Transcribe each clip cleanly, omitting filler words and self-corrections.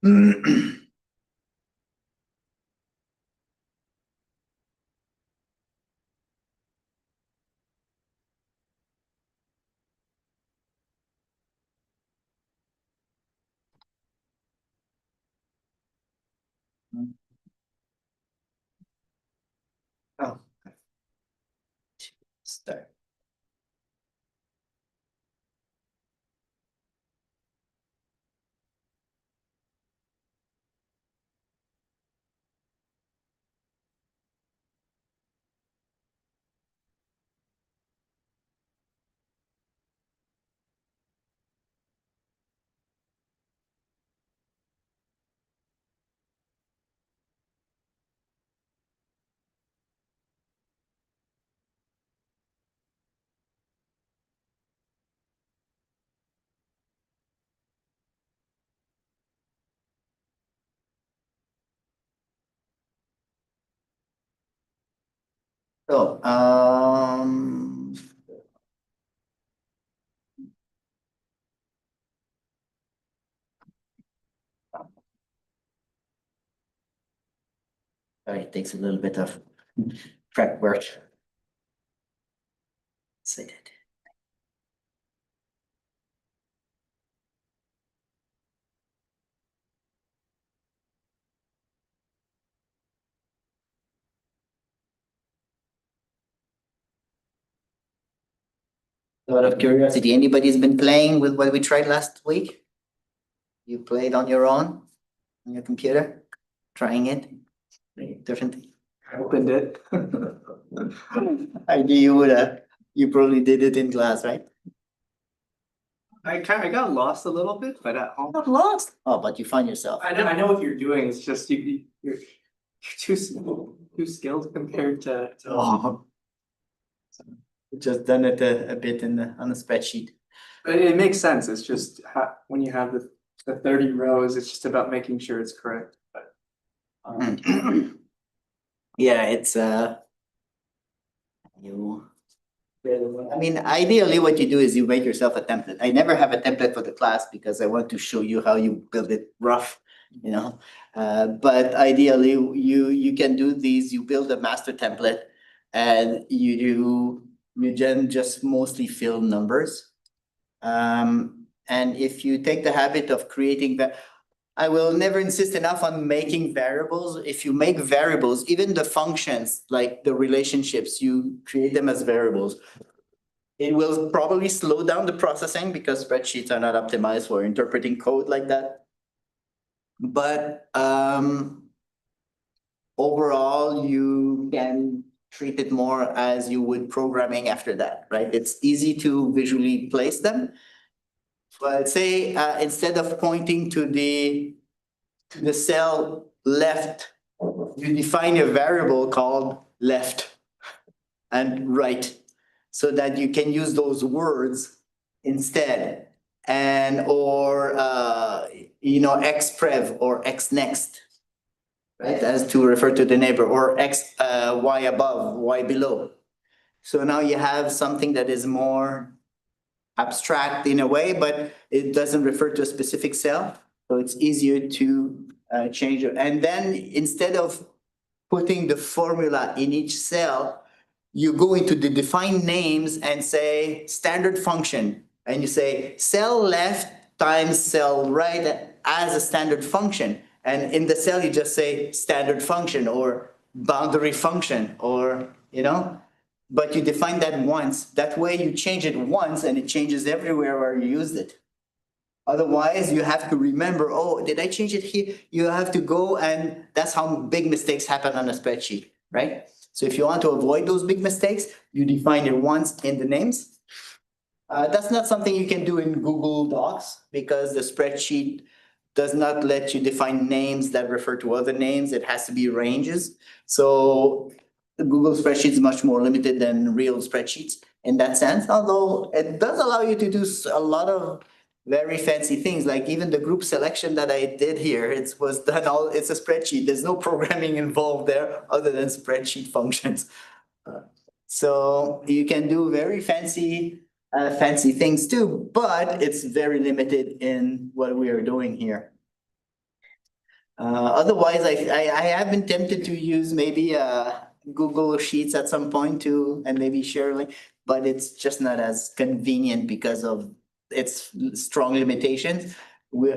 Oh, start. So, sorry, it takes a little bit of prep work. Say that. Out of curiosity, anybody's been playing with what we tried last week? You played on your own, on your computer, trying it differently? I opened it. I knew you would have. You probably did it in class, right? I got lost a little bit, but Not lost. Oh, but you find yourself. I know what you're doing. It's just you're too skilled compared to. Oh. Just done it a bit on the spreadsheet. But it makes sense. It's just when you have the 30 rows, it's just about making sure it's correct. But Yeah, it's you. I mean, ideally, what you do is you make yourself a template. I never have a template for the class because I want to show you how you build it rough, you know. But ideally, you can do these. You build a master template, and you then just mostly fill numbers. And if you take the habit of creating that, I will never insist enough on making variables. If you make variables, even the functions, like the relationships, you create them as variables. It will probably slow down the processing because spreadsheets are not optimized for interpreting code like that. But overall, you can treat it more as you would programming after that, right? It's easy to visually place them. But say instead of pointing to the cell left, you define a variable called left and right, so that you can use those words instead, and or xprev or x next, right, as to refer to the neighbor, or x y above, y below. So now you have something that is more abstract in a way, but it doesn't refer to a specific cell. So it's easier to change it. And then instead of putting the formula in each cell, you go into the defined names and say standard function. And you say cell left times cell right as a standard function. And in the cell, you just say standard function or boundary function, or, but you define that once. That way you change it once and it changes everywhere where you used it. Otherwise, you have to remember, oh, did I change it here? You have to go, and that's how big mistakes happen on a spreadsheet, right? So if you want to avoid those big mistakes, you define it once in the names. That's not something you can do in Google Docs because the spreadsheet does not let you define names that refer to other names. It has to be ranges. So the Google spreadsheet is much more limited than real spreadsheets in that sense, although it does allow you to do a lot of very fancy things, like even the group selection that I did here. It's a spreadsheet. There's no programming involved there other than spreadsheet functions. So you can do very fancy things too, but it's very limited in what we are doing here. Otherwise, I have been tempted to use maybe Google Sheets at some point too, and maybe share link, but it's just not as convenient because of its strong limitations.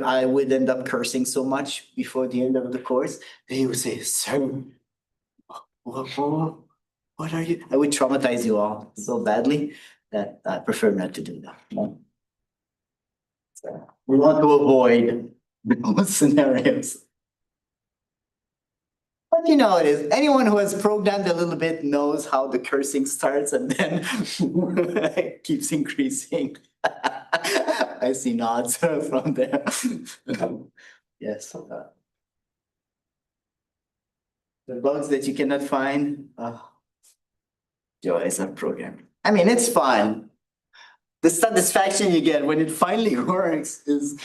I would end up cursing so much before the end of the course. They would say, "Sir, what are you?" I would traumatize you all so badly that I prefer not to do that. No. So we want to avoid those scenarios. But you know it is. Anyone who has programmed a little bit knows how the cursing starts and then keeps increasing. I see nods from there. Yes. The bugs that you cannot find. Joys of programming. I mean, it's fun. The satisfaction you get when it finally works is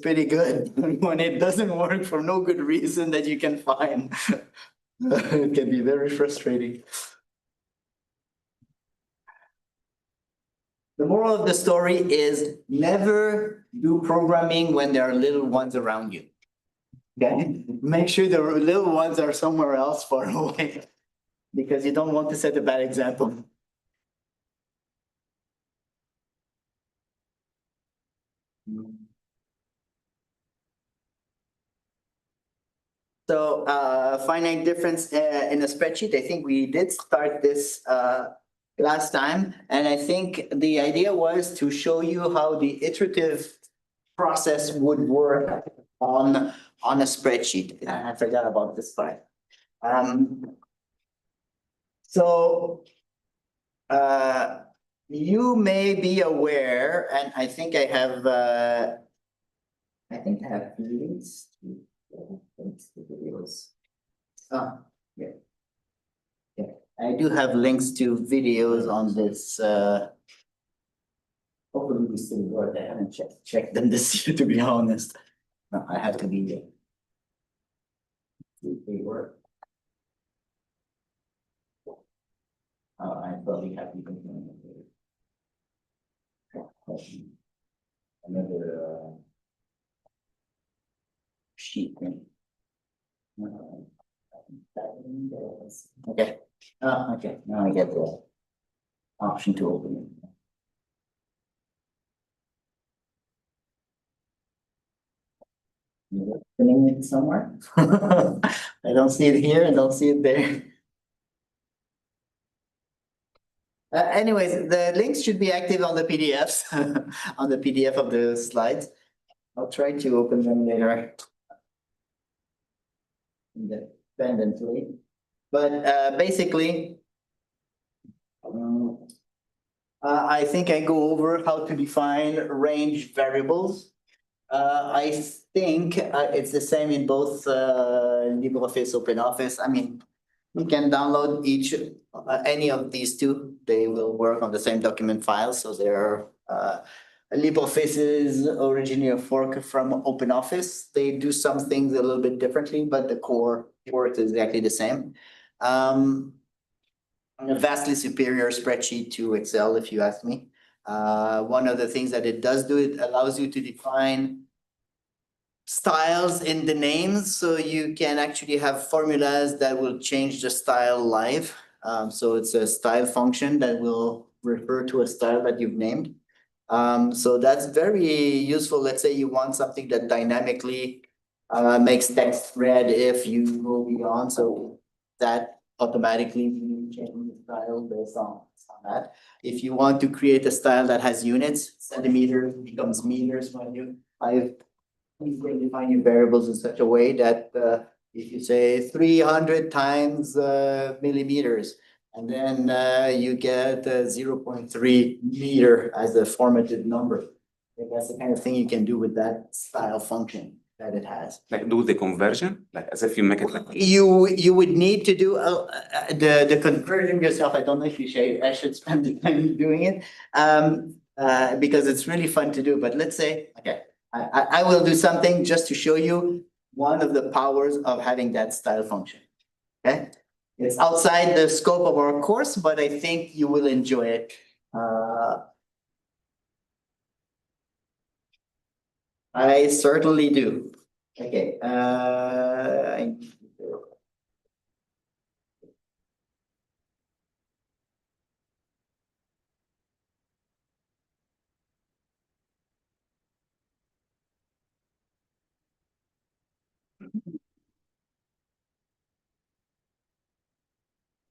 pretty good. When it doesn't work for no good reason that you can find, it can be very frustrating. The moral of the story is never do programming when there are little ones around you. Okay, make sure the little ones are somewhere else far away because you don't want to set a bad example. So finite difference in a spreadsheet, I think we did start this last time. And I think the idea was to show you how the iterative process would work on a spreadsheet. I forgot about this slide. So you may be aware, and I think I have links to videos. Yeah. Yeah, I do have links to videos on this. Hopefully we still work. I haven't checked them this year, to be honest. No, I have to be there. They work. I probably have to another sheet thing. Okay. Okay. Now I get the option to open it. You're opening it somewhere. I don't see it here. I don't see it there. Anyways, the links should be active on the PDFs, on the PDF of the slides. I'll try to open them later. Independently, but basically, I think I go over how to define range variables. I think it's the same in both LibreOffice, OpenOffice. I mean, you can download each any of these two. They will work on the same document file. So they're LibreOffice is originally a fork from OpenOffice. They do some things a little bit differently, but the core works exactly the same. A vastly superior spreadsheet to Excel, if you ask me. One of the things that it does do, it allows you to define styles in the names, so you can actually have formulas that will change the style live. So it's a style function that will refer to a style that you've named. So that's very useful. Let's say you want something that dynamically makes text red if you go beyond, so that automatically change the style based on that. If you want to create a style that has units, centimeters becomes meters when you define your variables in such a way that if you say 300 times millimeters, and then you get 0.3 meter as a formatted number. That's the kind of thing you can do with that style function that it has. Like do the conversion, like as if you make it like. You would need to do the conversion yourself. I don't know if I should spend the time doing it because it's really fun to do. But let's say, okay, I will do something just to show you one of the powers of having that style function. Okay, it's outside the scope of our course, but I think you will enjoy it. I certainly do. Okay,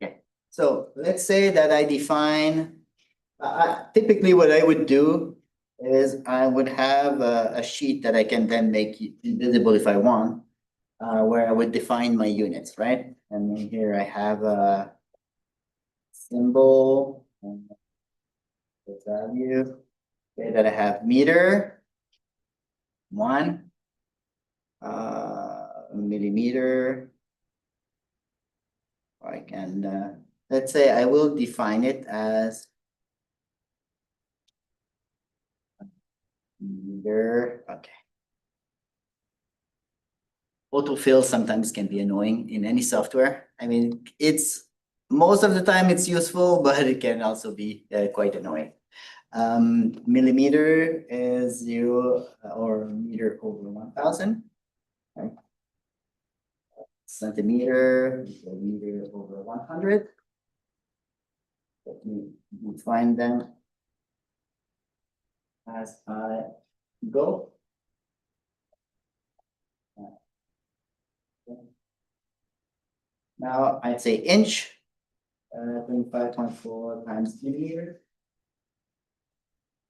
okay, so let's say that I define, typically what I would do is I would have a sheet that I can then make invisible if I want, where I would define my units, right? And then here I have a symbol and the value, okay, that I have meter, one, millimeter. I can, let's say I will define it as meter, okay. Autofill sometimes can be annoying in any software. I mean, it's, most of the time it's useful, but it can also be quite annoying. Millimeter is 0 or meter over 1,000. Right? Centimeter, meter over 100. Let me define them as I go. Now I'd say inch, 25.4 times millimeter.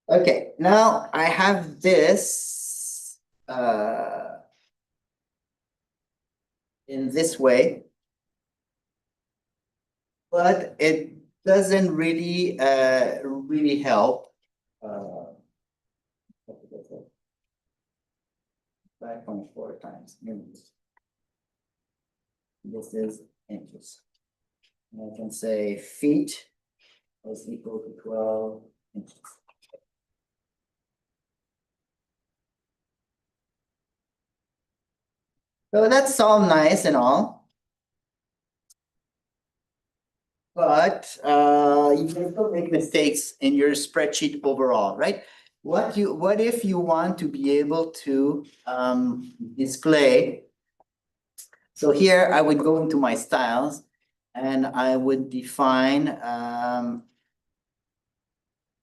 Okay, now I have this in this way, but it doesn't really really help. 5.4 times millimeters. This is inches. And I can say feet is equal to 12 inches. So that's all nice and all. But you can still make mistakes in your spreadsheet overall, right? What if you want to be able to display? So here I would go into my styles and I would define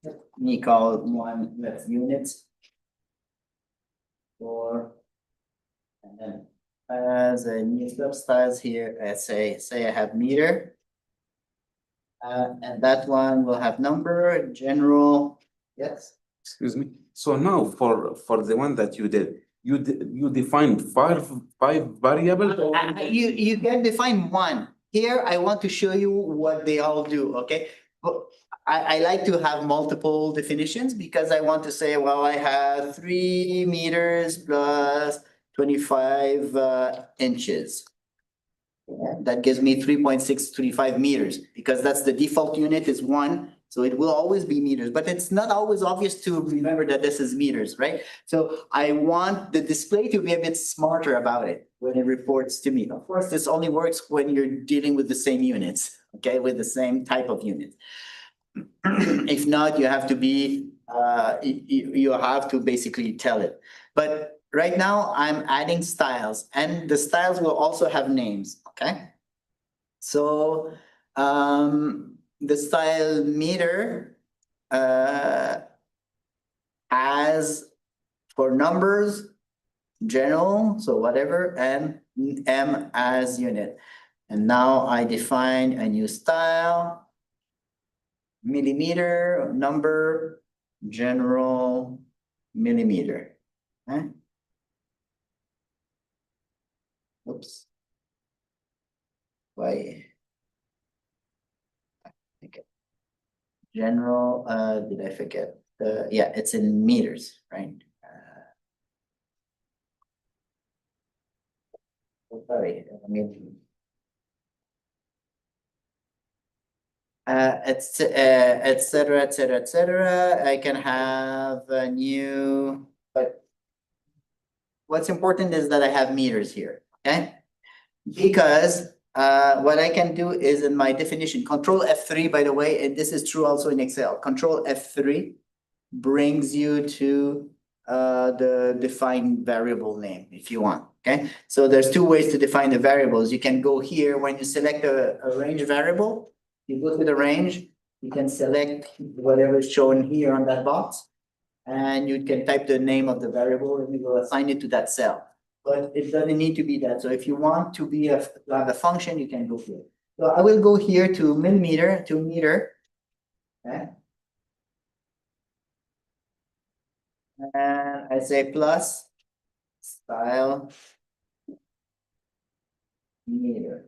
let me call it one, that's units. For and then as a new sub styles here, say I have meter. And that one will have number, general, yes. Excuse me. So now for the one that you did, you defined five variables. You can define one. Here, I want to show you what they all do, okay? But I like to have multiple definitions because I want to say, well, I have 3 meters plus 25 inches. That gives me 3.635 meters because that's the default unit is 1. So it will always be meters, but it's not always obvious to remember that this is meters, right? So I want the display to be a bit smarter about it when it reports to me. Of course, this only works when you're dealing with the same units, okay, with the same type of unit. If not, you have to be, you have to basically tell it. But right now I'm adding styles and the styles will also have names, okay? So the style meter as for numbers, general, so whatever, and M as unit. And now I define a new style, millimeter, number, general, millimeter. Okay? Oops. Why? Okay. General, did I forget? Yeah, it's in meters, right? Sorry, I mean. Et cetera, et cetera, et cetera. I can have a new, but what's important is that I have meters here, okay? Because what I can do is in my definition, Control F3, by the way, and this is true also in Excel, Control F3 brings you to the defined variable name if you want. Okay, so there's two ways to define the variables. You can go here when you select a range variable, you go to the range, you can select whatever is shown here on that box. And you can type the name of the variable and you will assign it to that cell. But it doesn't need to be that. So if you want to have a function, you can go here. So I will go here to millimeter to meter. Okay. And I say plus style meter.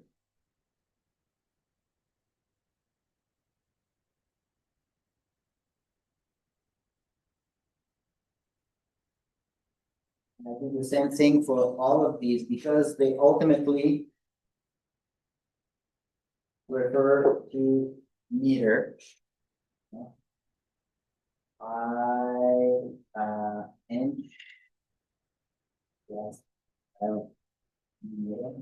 And I do the same thing for all of these because they ultimately refer to meter. Inch. Yes. Meter.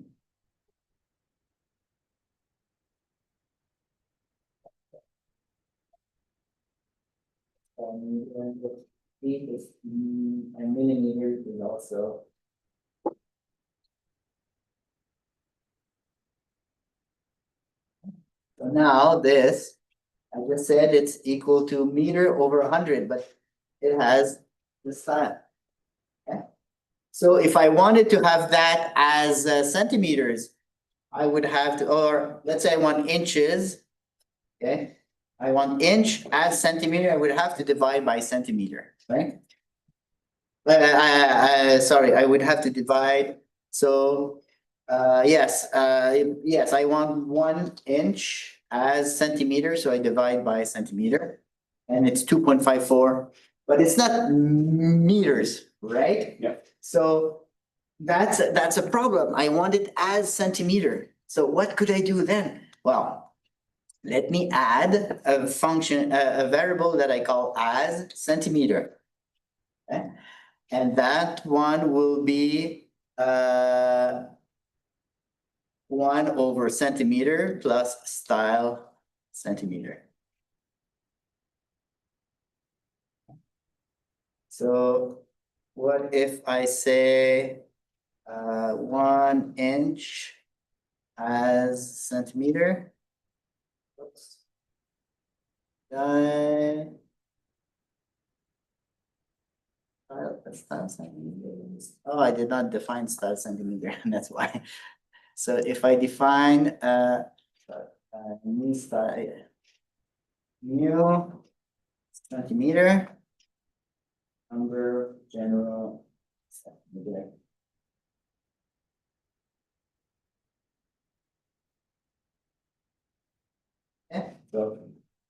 And the feet is and millimeters is also. So now this, I just said it's equal to meter over 100, but it has the sign. Okay. So if I wanted to have that as centimeters, I would have to, or let's say I want inches. Okay, I want inch as centimeter, I would have to divide by centimeter, right? Sorry, I would have to divide, so, yes, yes, I want 1 inch as centimeter, so I divide by centimeter. And it's 2.54, but it's not meters, right? Yeah. So that's a problem. I want it as centimeter. So what could I do then? Well, let me add a function, a variable that I call as centimeter. Okay, and that one will be 1/centimeter plus style centimeter. So what if I say 1 inch as centimeter? Oops. Style centimeters. Oh, I did not define style centimeter, that's why. So if I define new style, new centimeter, number general centimeter. Okay, so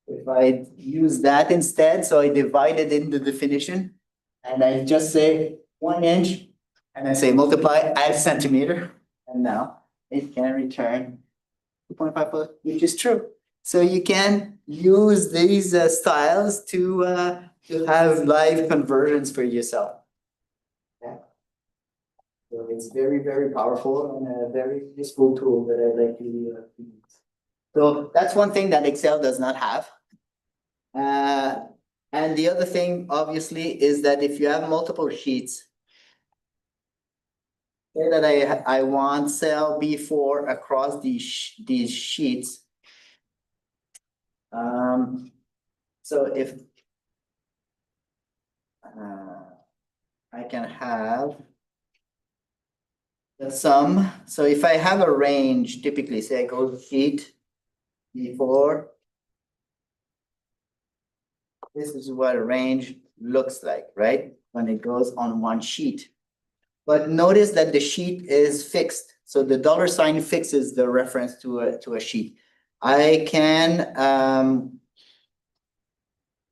if I use that instead, so I divide it in the definition. And I just say 1 inch, and I say multiply as centimeter, and now it can return 2.5, which is true. So you can use these styles to have live conversions for yourself. Yeah. So it's very, very powerful and a very useful tool that I'd like to use. So that's one thing that Excel does not have. And the other thing, obviously, is that if you have multiple sheets, say that I want cell B4 across these sheets. So if I can have the sum, so if I have a range, typically say I go to sheet B4. This is what a range looks like, right? When it goes on one sheet. But notice that the sheet is fixed. So the $ fixes the reference to a sheet. I can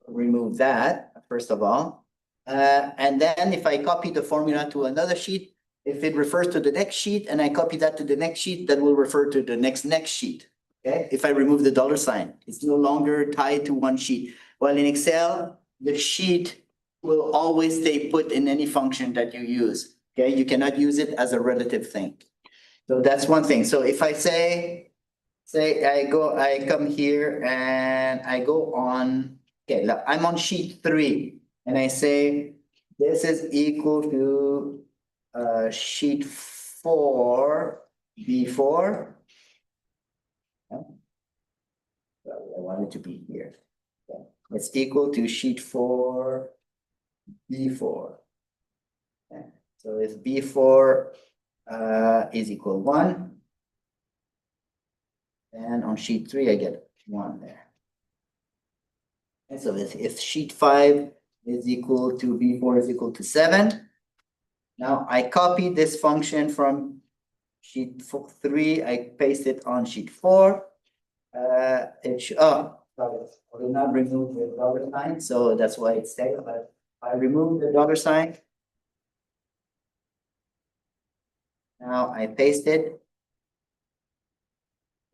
remove that, first of all. And then if I copy the formula to another sheet, if it refers to the next sheet and I copy that to the next sheet, that will refer to the next sheet. Okay, if I remove the $, it's no longer tied to one sheet. While in Excel, the sheet will always stay put in any function that you use. Okay, you cannot use it as a relative thing. So that's one thing. So if I say I come here and I go on, okay, look, I'm on sheet 3 and I say this is equal to sheet 4 B4. I want it to be here. Okay. It's equal to sheet 4 B4. Okay. So if B4 is equal 1, and on sheet 3 I get 1 there. And so if sheet 5 is equal to B4 is equal to 7, now I copy this function from sheet 3, I paste it on sheet 4. It should, oh, sorry, I did not remove the dollar sign, so that's why it's there, but I remove the dollar sign. Now I paste it.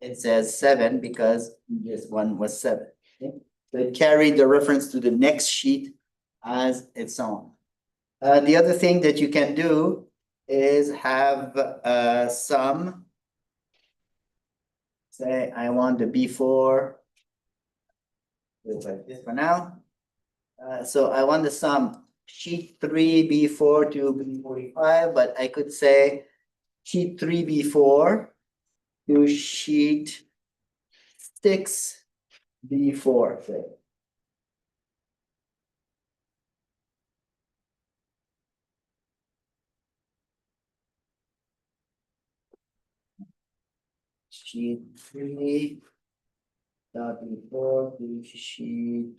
It says 7 because this one was 7. Okay? So it carried the reference to the next sheet as its own. The other thing that you can do is have sum. Say I want the B4. Like this for now. So I want the sum sheet 3 B4 to B45, but I could say sheet 3 B4 to sheet 6 B4. Say. Sheet 3 dot B4 to sheet.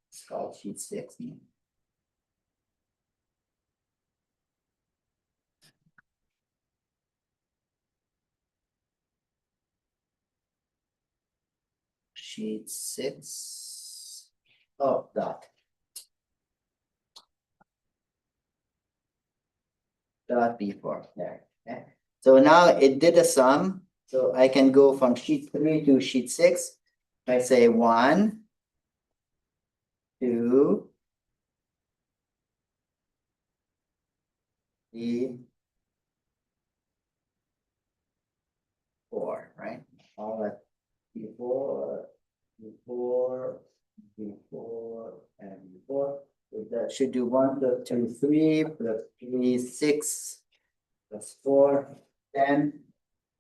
It's called sheet 6. Sheet 6. Oh, dot. Dot B4 there. Okay. So now it did a sum. So I can go from sheet 3 to sheet 6. I say 1, 2, 3, 4, right? All that before, and before. So that should do 1 plus 2, 3 plus 3, 6 plus 4, 10.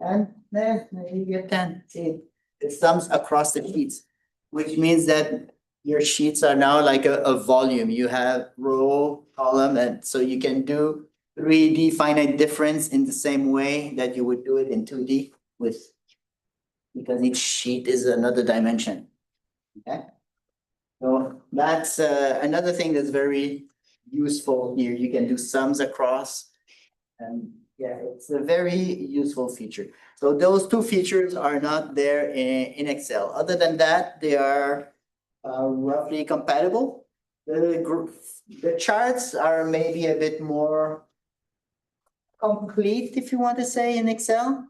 And then you get 10. See, it sums across the sheets, which means that your sheets are now like a volume. You have row, column, and so you can do 3D finite difference in the same way that you would do it in 2D with, because each sheet is another dimension. Okay. So that's another thing that's very useful here. You can do sums across. And yeah, it's a very useful feature. So those two features are not there in Excel. Other than that, they are roughly compatible. The charts are maybe a bit more complete, if you want to say, in Excel.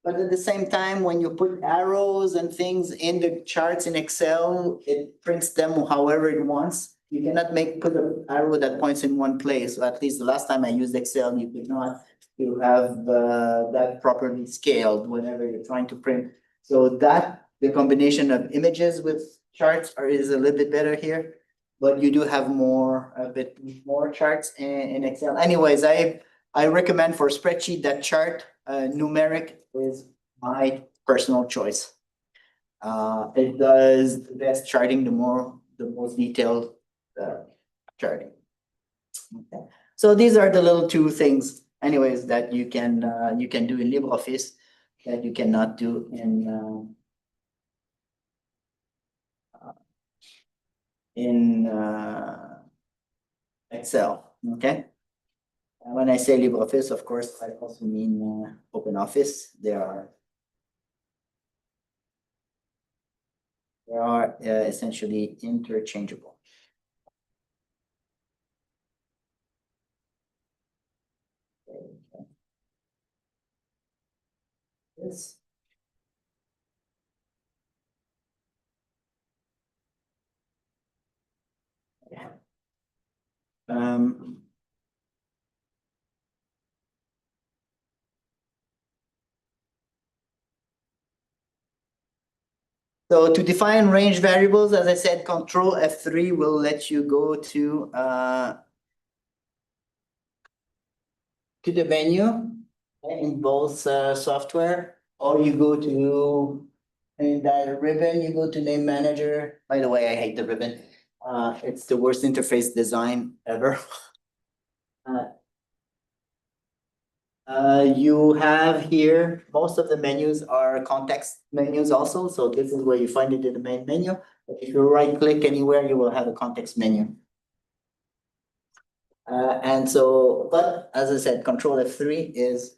But at the same time, when you put arrows and things in the charts in Excel, it prints them however it wants. You cannot put an arrow that points in one place. At least the last time I used Excel, you could not. You have that properly scaled whenever you're trying to print. So that the combination of images with charts is a little bit better here. But you do have a bit more charts in Excel. Anyways, I recommend for spreadsheet that chart numeric is my personal choice. It does the best charting, the most detailed charting. Okay. So these are the little two things, anyways, that you can do in LibreOffice that you cannot do in Excel. Okay. And when I say LibreOffice, of course, I also mean OpenOffice. They are essentially interchangeable. Okay. Yes. Yeah. So to define range variables, as I said, Control F3 will let you go to to the menu in both software, or you go to in that ribbon, you go to name manager. By the way, I hate the ribbon. It's the worst interface design ever. You have here, most of the menus are context menus also, so this is where you find it in the main menu. But if you right click anywhere, you will have a context menu. And so, but as I said, Control F3 is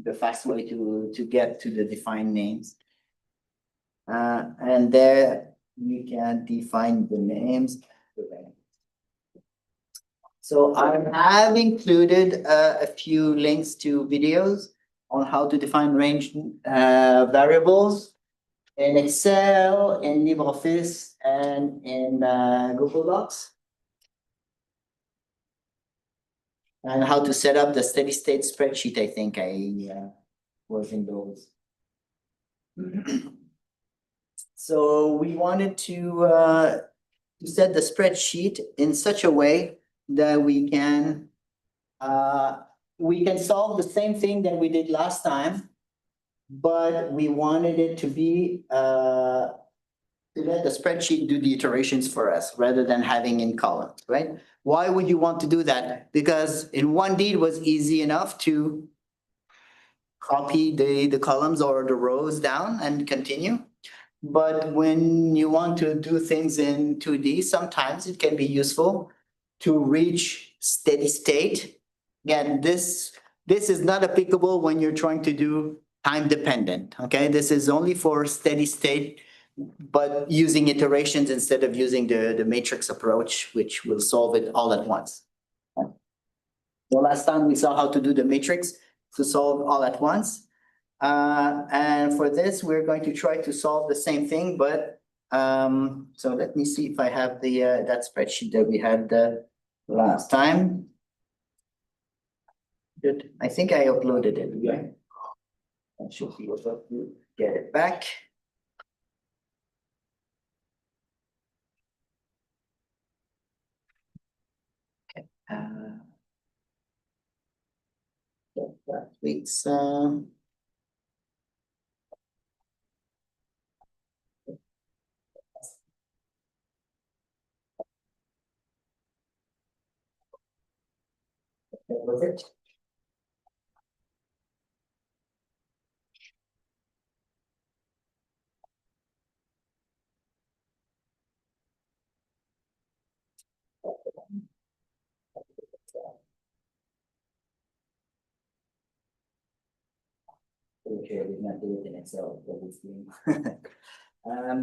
the fast way to get to the defined names. And there you can define the names. So I have included a few links to videos on how to define range variables in Excel, in LibreOffice, and in Google Docs. And how to set up the steady state spreadsheet, I think I was in those. So we wanted to set the spreadsheet in such a way that we can solve the same thing that we did last time, but we wanted it to be to let the spreadsheet do the iterations for us rather than having in columns, right? Why would you want to do that? Because in 1D it was easy enough to copy the columns or the rows down and continue. But when you want to do things in 2D, sometimes it can be useful to reach steady state. Again, this is not applicable when you're trying to do time dependent, okay? This is only for steady state, but using iterations instead of using the matrix approach, which will solve it all at once. The last time we saw how to do the matrix to solve all at once. And for this, we're going to try to solve the same thing, but so let me see if I have the that spreadsheet that we had last time. Good. I think I uploaded it, right? I should be able to get it back. Okay. Last week's that was it. Okay, I did not do it in Excel, but it's doing.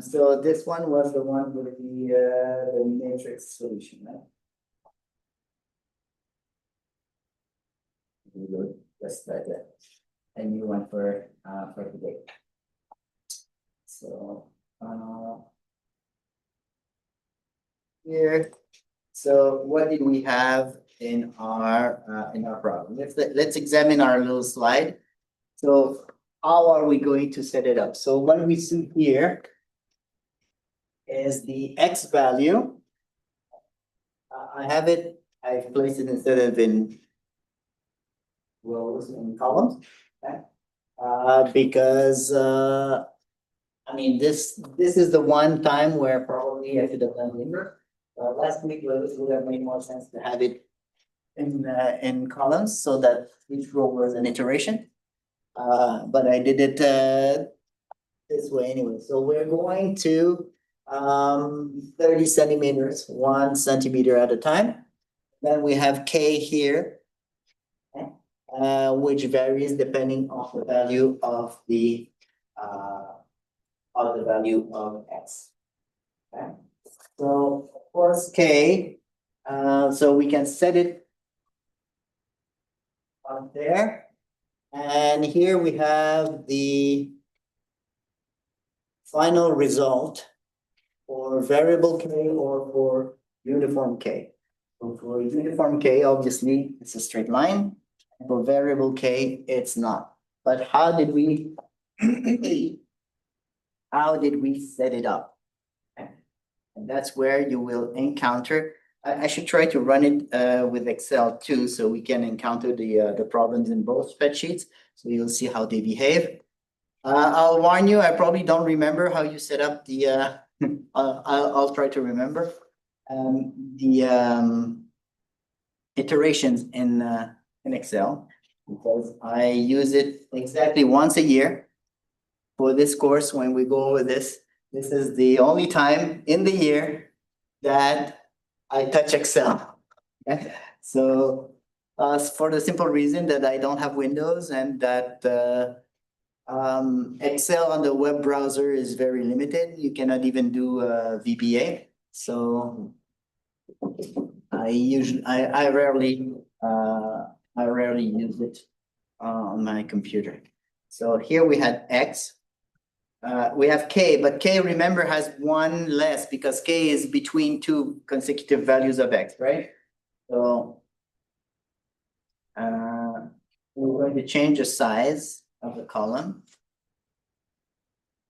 So this one was the one with the matrix solution, right? Good, just like that. A new one for today. So here, so what did we have in our problem? Let's examine our little slide. So how are we going to set it up? So what we see here is the X value. I have it, I've placed it instead of in rows and columns. Okay? Because I mean, this is the one time where probably I should have done linear. Last week would have made more sense to have it in columns so that each row was an iteration. But I did it this way anyway. So we're going to 30 centimeters, 1 centimeter at a time. Then we have K here, which varies depending on the value of the value of X. Okay. So of course K, so we can set it up there. And here we have the final result for variable K or for uniform K. So for uniform K, obviously it's a straight line. For variable K, it's not. But how did we set it up? And that's where you will encounter I should try to run it with Excel too, so we can encounter the problems in both spreadsheets. So you'll see how they behave. I'll warn you, I probably don't remember how you set up the I'll try to remember. The iterations in Excel, because I use it exactly once a year for this course. When we go over this, this is the only time in the year that I touch Excel. Okay? So for the simple reason that I don't have Windows and that Excel on the web browser is very limited. You cannot even do VBA. So I rarely use it on my computer. So here we had X. We have K, but K, remember, has one less because K is between two consecutive values of X, right? So we're going to change the size of the column.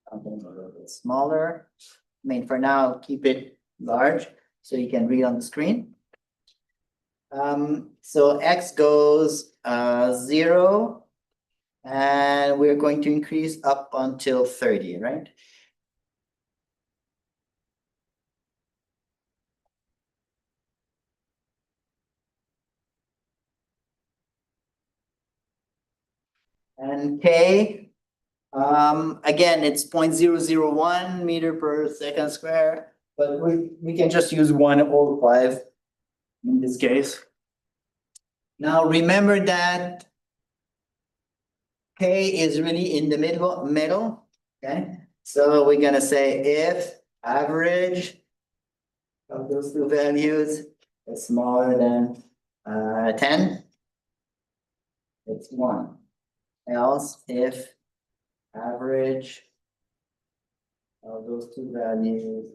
Something a little bit smaller. I mean, for now, keep it large so you can read on the screen. So X goes 0, and we're going to increase up until 30, right? And K, again, it's 0.001 meter per second square, but we can just use 1/5 in this case. Now remember that K is really in the middle, okay? So we're gonna say if average of those two values is smaller than 10, it's 1. Else, if average of those two values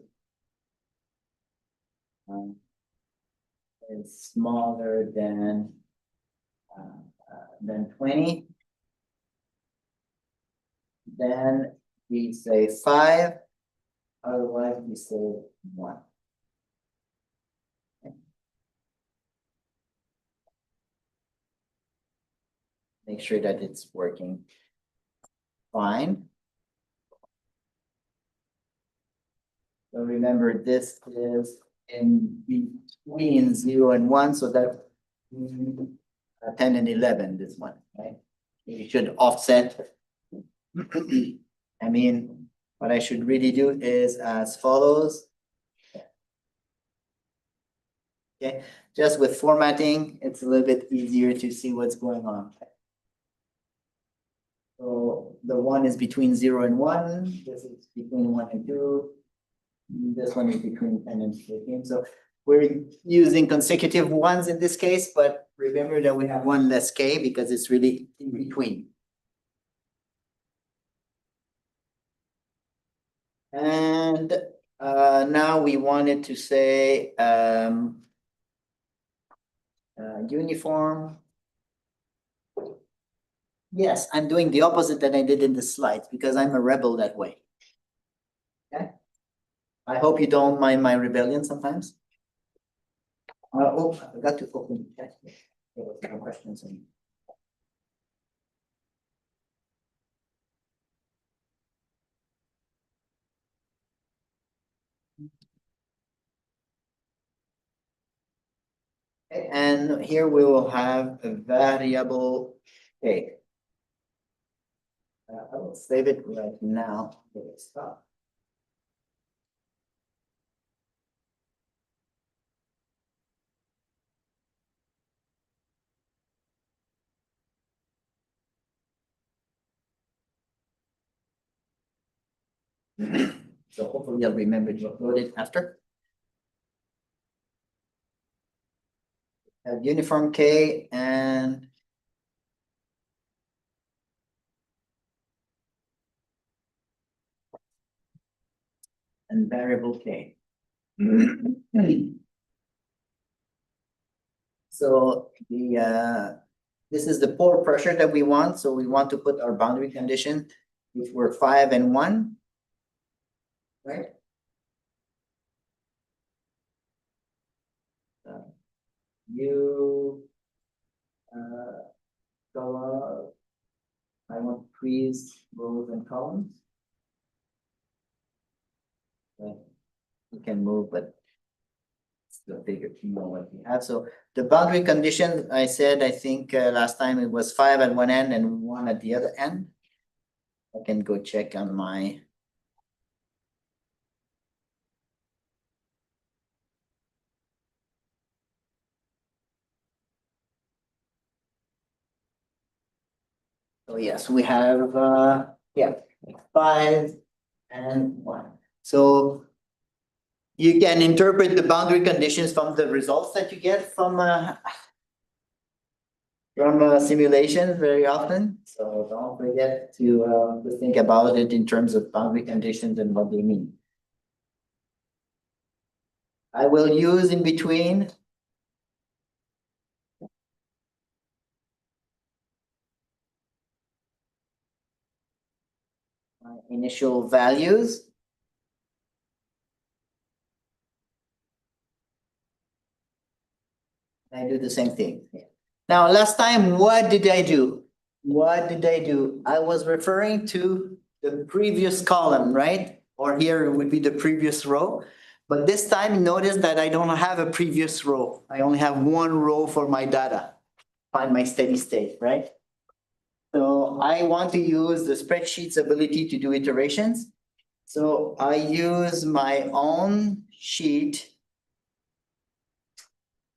is smaller than 20, then we say 5, otherwise we say 1. Okay. Make sure that it's working fine. So remember, this is in between 0 and 1, so that 10 and 11, this one, right? You should offset. I mean, what I should really do is as follows. Okay, just with formatting, it's a little bit easier to see what's going on. So the 1 is between 0 and 1, this is between 1 and 2. This one is between 10 and 15. So we're using consecutive ones in this case, but remember that we have one less K because it's really in between. And now we wanted to say uniform. Yes, I'm doing the opposite that I did in the slides because I'm a rebel that way. Okay. I hope you don't mind my rebellion sometimes. Oh, I forgot to open the chat. There was no questions. Okay, and here we will have a variable K. I will save it right now. Stop. So hopefully I'll remember to upload it after. Have uniform K and variable K. So this is the pore pressure that we want. So we want to put our boundary condition, which were 5 and 1, right? You color. I want trees, rows and columns. Okay. You can move, but still bigger, you know what we have. So the boundary condition, I said, I think last time it was 5 at one end and 1 at the other end. I can go check on my. So yes, we have, yeah, 5 and 1. So you can interpret the boundary conditions from the results that you get from simulations very often. So don't forget to think about it in terms of boundary conditions and what they mean. I will use in between my initial values. I do the same thing. Now, last time, what did I do? What did I do? I was referring to the previous column, right? Or here it would be the previous row. But this time, notice that I don't have a previous row. I only have one row for my data. Find my steady state, right? So I want to use the spreadsheet's ability to do iterations. So I use my own sheet.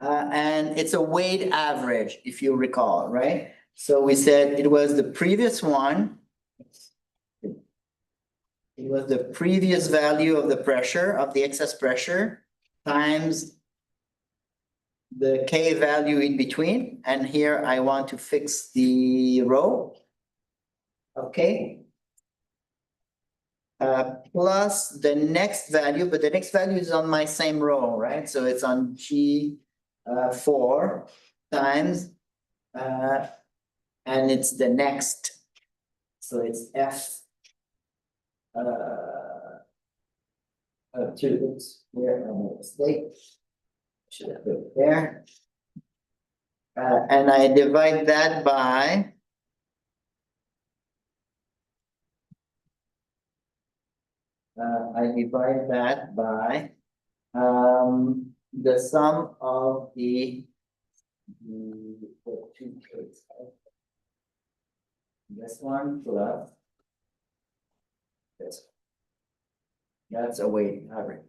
And it's a weighted average, if you recall, right? So we said it was the previous one. It was the previous value of the pressure, of the excess pressure, times the K value in between. And here I want to fix the row. Okay. Plus the next value, but the next value is on my same row, right? So it's on G 4 times, and it's the next. So it's F. Two, oops, here, I made a mistake. Should have put it there. And I divide that by. I divide that by the sum of the two kids. This one plus this. That's a weighted average.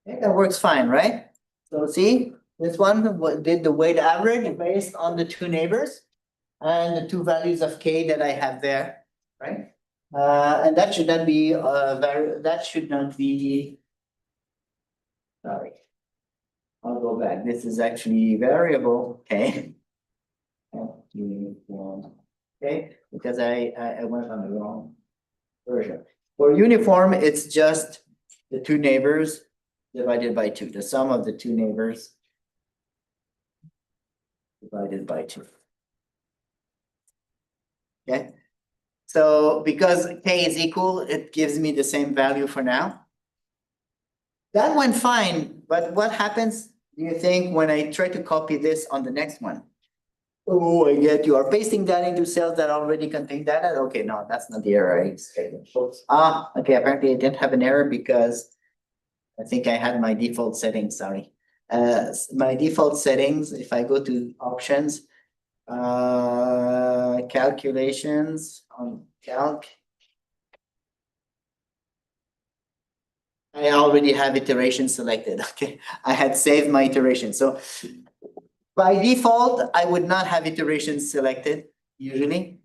Okay, that works fine, right? So see, this one did the weighted average based on the two neighbors and the two values of K that I have there, right? And that should not be sorry. I'll go back. This is actually variable, okay? Okay, because I went on the wrong version. For uniform, it's just the two neighbors divided by 2, the sum of the two neighbors divided by 2. Okay, so because K is equal, it gives me the same value for now. That went fine, but what happens, do you think, when I try to copy this on the next one? Oh, I get you are pasting that into cells that already contain data. Okay, no, that's not the error I expected. Okay, apparently I didn't have an error because I think I had my default settings, sorry. My default settings, if I go to options, calculations on calc. I already have iteration selected, okay? I had saved my iteration, so by default, I would not have iterations selected usually.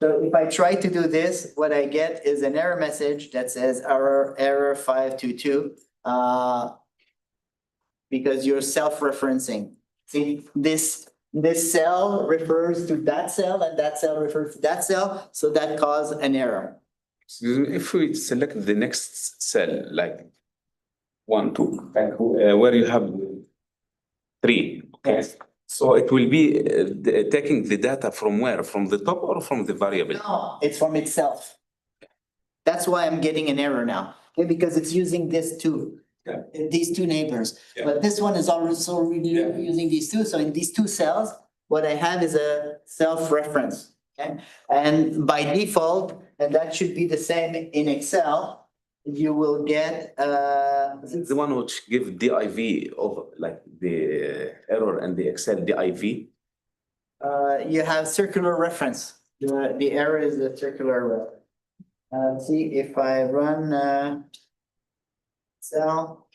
So if I try to do this, what I get is an error message that says error 522, because you're self-referencing. See, this cell refers to that cell and that cell refers to that cell, so that caused an error. If we select the next cell, like 1, 2, where you have 3, okay? Yes. So it will be taking the data from where? From the top or from the variable? No, it's from itself. That's why I'm getting an error now, okay, because it's using this too. Yeah. these two neighbors. Yeah. But this one is also really Yeah. using these two, so in these two cells, what I have is a self-reference, okay? And by default, and that should be the same in Excel, you will get, The one which give div of like the error and the Excel div. you have circular reference. The error is the circular reference. See if I run, Excel.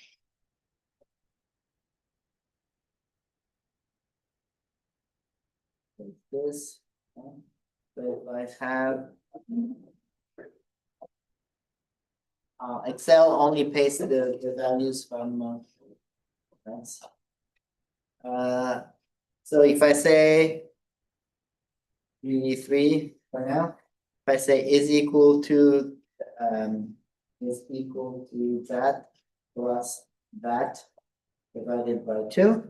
Like this, okay? So if I have. Excel only pastes the values from, that's. So if I say. Three for now, if I say is equal to, that plus that divided by two.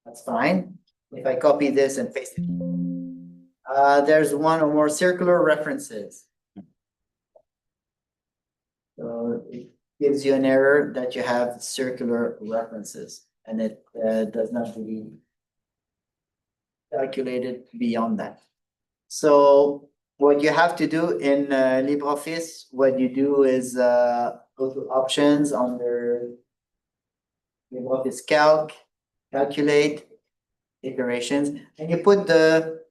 That's fine. If I copy this and paste it. There's one or more circular references. So it gives you an error that you have circular references and it does not really calculate it beyond that. So what you have to do in LibreOffice, what you do is go to options under LibreOffice Calc, calculate iterations, and you put the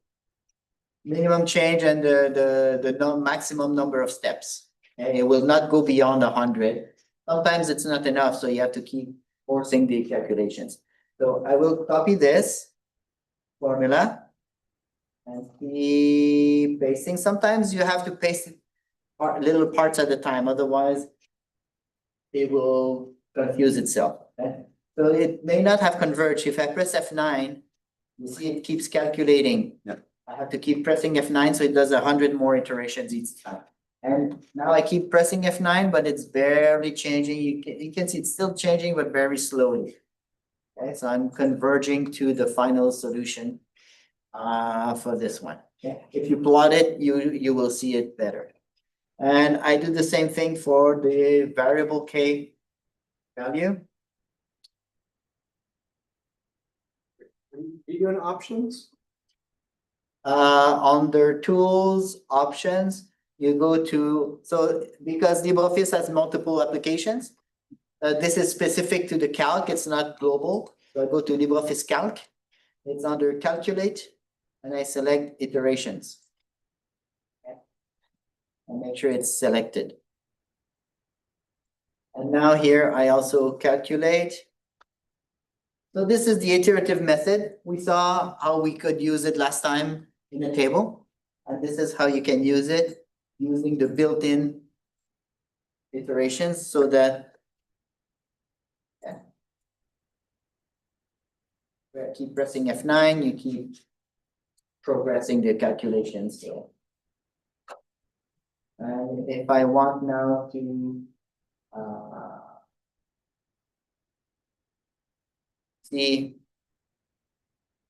minimum change and the maximum number of steps. And it will not go beyond 100. Sometimes it's not enough, so you have to keep forcing the calculations. So I will copy this formula and keep pasting. Sometimes you have to paste it little parts at a time, otherwise it will confuse itself. Okay? So it may not have converged. If I press F9, you see it keeps calculating. Yeah. I have to keep pressing F9, so it does 100 more iterations each time. And now I keep pressing F9, but it's barely changing. You can see it's still changing, but very slowly. Okay, so I'm converging to the final solution for this one. Okay, if you plot it, you will see it better. And I do the same thing for the variable K value. Are you doing options? Under tools, options, you go to, so because LibreOffice has multiple applications, this is specific to the calc, it's not global. So I go to LibreOffice Calc, it's under calculate, and I select iterations. Okay. And make sure it's selected. And now here I also calculate. So this is the iterative method. We saw how we could use it last time in a table. And this is how you can use it using the built-in iterations so that keep pressing F9, you keep progressing the calculations. So, and if I want now to see,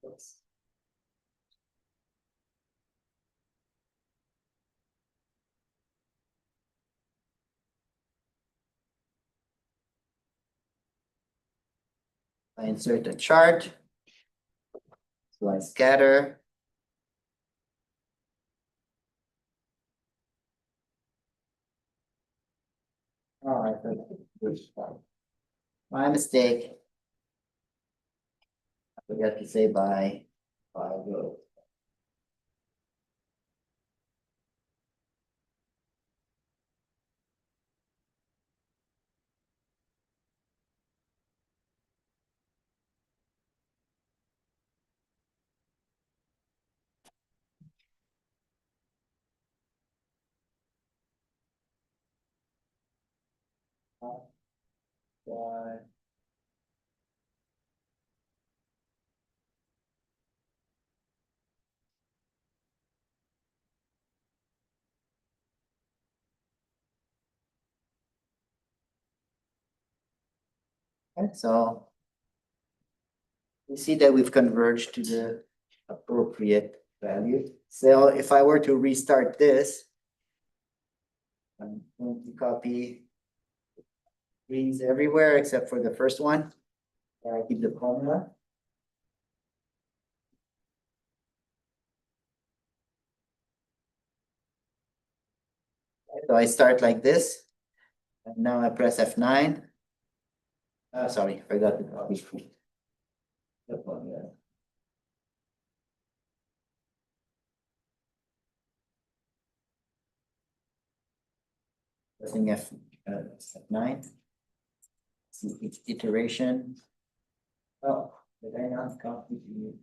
oops. I insert a chart. So I scatter. Oh, I forgot. My mistake. I forgot to say by row. By okay, so you see that we've converged to the appropriate value. So if I were to restart this, I'm going to copy Greens everywhere except for the first one. I keep the formula. So I start like this. And now I press F9. Oh, sorry, forgot to copy. That one, yeah. Pressing F9. See each iteration. Oh, did I not copy you?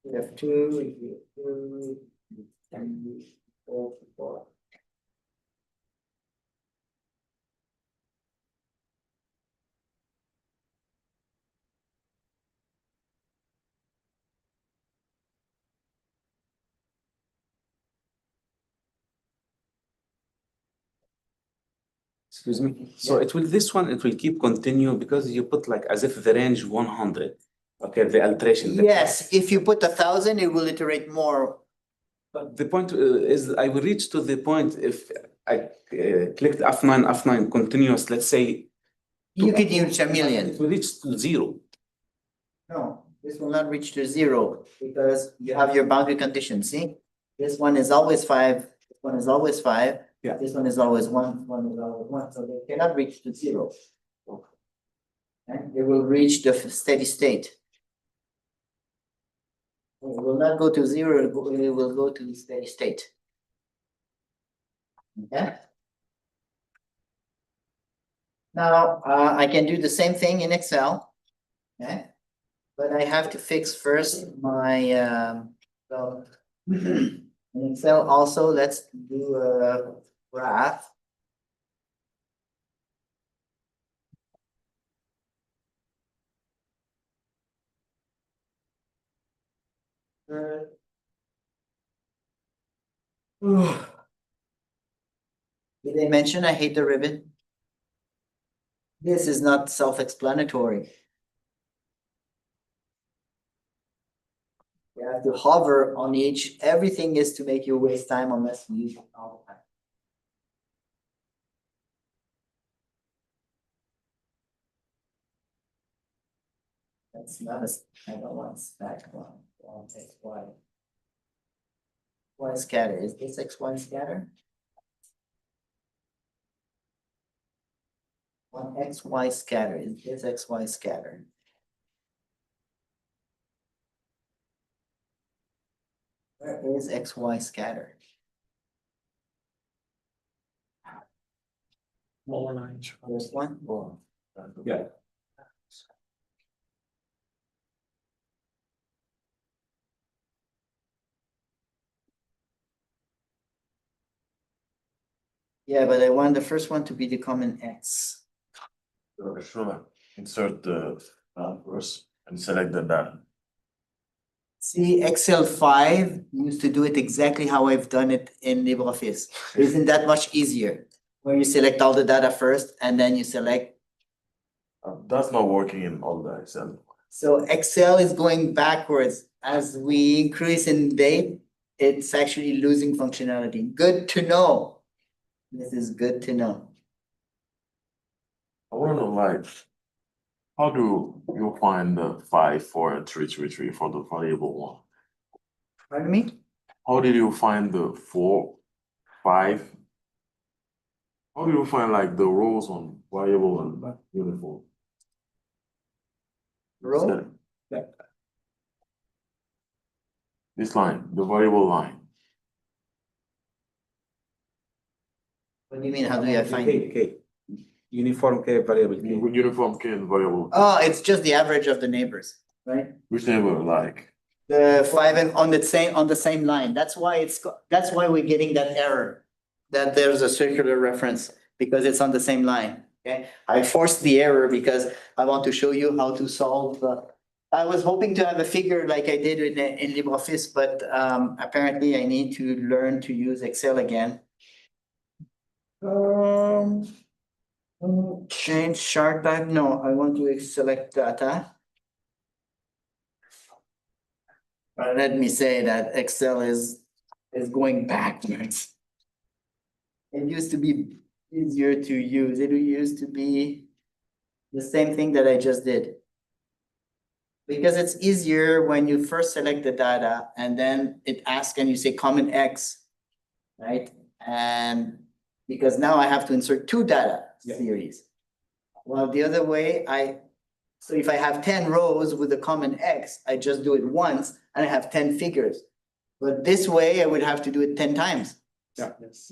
F2, F2, 4, 4. Excuse me. So it will, this one, it will keep continue because you put like as if the range 100. Okay, the alteration. Yes, if you put 1,000, it will iterate more. But the point is, I will reach to the point if I clicked F9 continuous, let's say. You could use a million. It will reach to 0. No, this will not reach to 0 because you have your boundary condition, see? This one is always 5, this one is always 5. Yeah. This one is always 1, this one is always 1, so they cannot reach to 0. And they will reach the steady state. It will not go to 0, it will go to steady state. Okay? Now, I can do the same thing in Excel. Okay? But I have to fix first my, so in Excel also, let's do a graph. Did I mention I hate the ribbon? This is not self-explanatory. You have to hover on each, everything is to make you waste time unless you use it all the time. That's not a, I don't want stack one, I want X, Y. Y scatter, is this X, Y scatter? One X, Y scatter, is this X, Y scatter? Where is X, Y scatter? More lines. There's one. Oh. Yeah. Yeah, but I want the first one to be the common X. Sure, insert the verse and select the data. See, Excel 5 used to do it exactly how I've done it in LibreOffice. Isn't that much easier? Where you select all the data first and then you select. That's not working in all the Excel. So Excel is going backwards. As we increase in date, it's actually losing functionality. Good to know. This is good to know. I wanna know, like, how do you find the 5, 4, and 3, 3, 3 for the variable one? Pardon me? How did you find the 4, 5? How do you find like the rows on variable and uniform? Row? This line, the variable line. What do you mean? How do I find it? K. Uniform K variable K. Uniform K and variable. Oh, it's just the average of the neighbors, right? Which neighbor, like? The 5 and on the same line. That's why that's why we're getting that error. That there's a circular reference because it's on the same line. Okay, I forced the error because I want to show you how to solve. I was hoping to have a figure like I did in LibreOffice, but apparently I need to learn to use Excel again. Change chart type, no, I want to select data. Let me say that Excel is going backwards. It used to be easier to use, it used to be the same thing that I just did. Because it's easier when you first select the data and then it asks and you say common X, right? And because now I have to insert two data series. Well, the other way, so if I have 10 rows with a common X, I just do it once and I have 10 figures. But this way, I would have to do it 10 times. Yeah. Yes.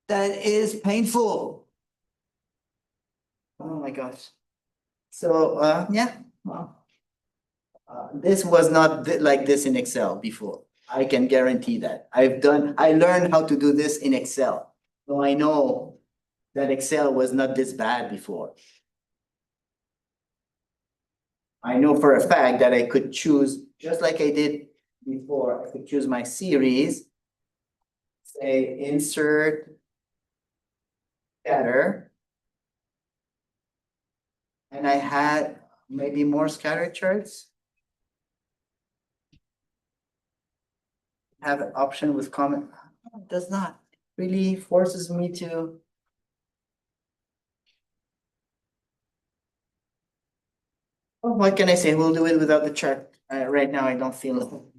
That is painful. Oh my gosh. So, yeah, well. This was not like this in Excel before. I can guarantee that. I learned how to do this in Excel. So I know that Excel was not this bad before. I know for a fact that I could choose, just like I did before, I could choose my series. Say insert scatter. And I had maybe more scatter charts. Have an option with comment. It does not. It really forces me to. Well, what can I say? We'll do it without the chart. Right now, I don't feel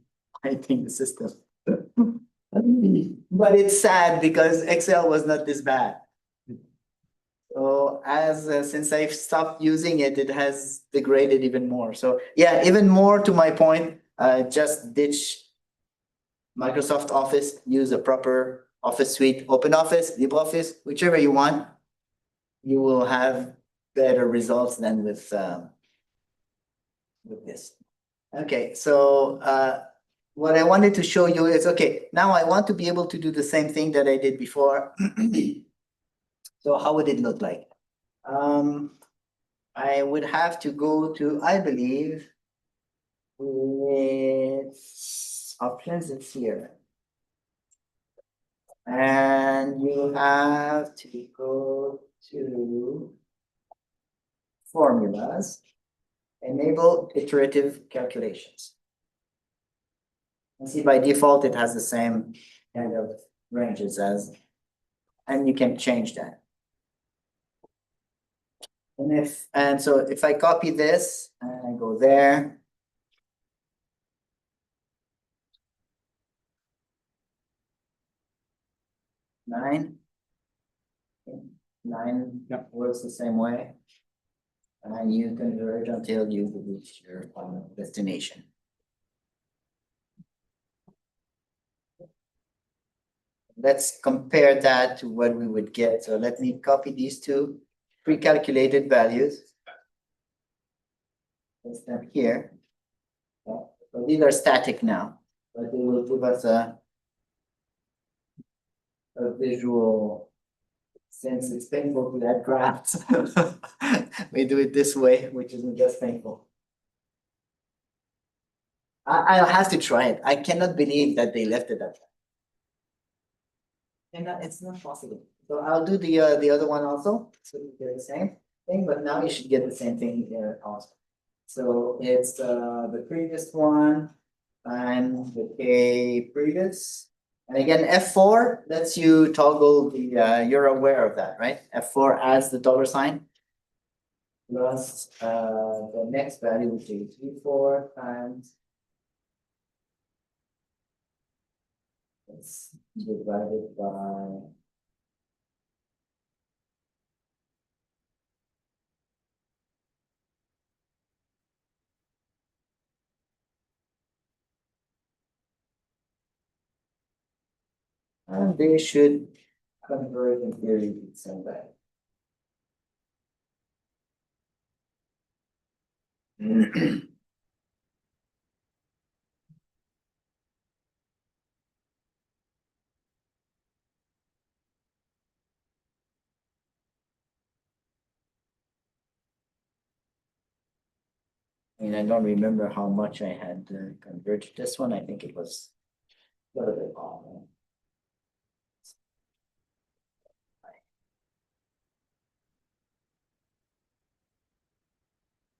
fighting the system. But it's sad because Excel was not this bad. So since I've stopped using it, it has degraded even more. So yeah, even more to my point, just ditch Microsoft Office, use a proper Office suite, OpenOffice, LibreOffice, whichever you want. You will have better results than with this. Okay, so what I wanted to show you is, okay, now I want to be able to do the same thing that I did before. So how would it look like? I would have to go to, I believe, it's options, it's here. And you have to go to formulas, enable iterative calculations. And see, by default, it has the same kind of ranges as, and you can change that. And so if I copy this and I go there. Nine. Nine works the same way. And you converge until you reach your final destination. Let's compare that to what we would get. So let me copy these two pre-calculated values. Place them here. So these are static now, but they will give us a visual, since it's painful to add graphs. We do it this way, which isn't just painful. I'll have to try it. I cannot believe that they left it at that. And it's not possible. So I'll do the other one also, so you get the same thing, but now you should get the same thing here also. So it's the previous one and the K previous. And again, F4 lets you toggle the, you're aware of that, right? F4 adds the $sign plus the next value, which is V4 times. It's divided by. And they should convert in theory to some value. And I don't remember how much I had converted this one. I think it was a little bit off.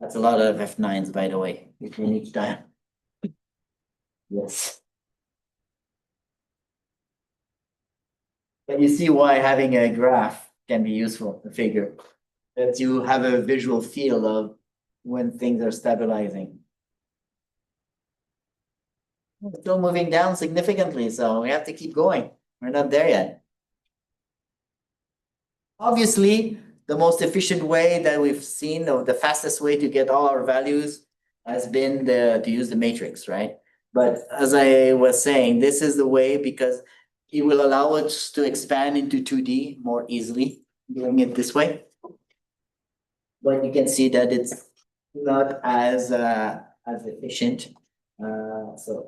That's a lot of F9s, by the way, between each time. Yes. But you see why having a graph can be useful, a figure, that you have a visual feel of when things are stabilizing. We're still moving down significantly, so we have to keep going. We're not there yet. Obviously, the most efficient way that we've seen, or the fastest way to get all our values has been to use the matrix, right? But as I was saying, this is the way because it will allow us to expand into 2D more easily, doing it this way. But you can see that it's not as efficient. So.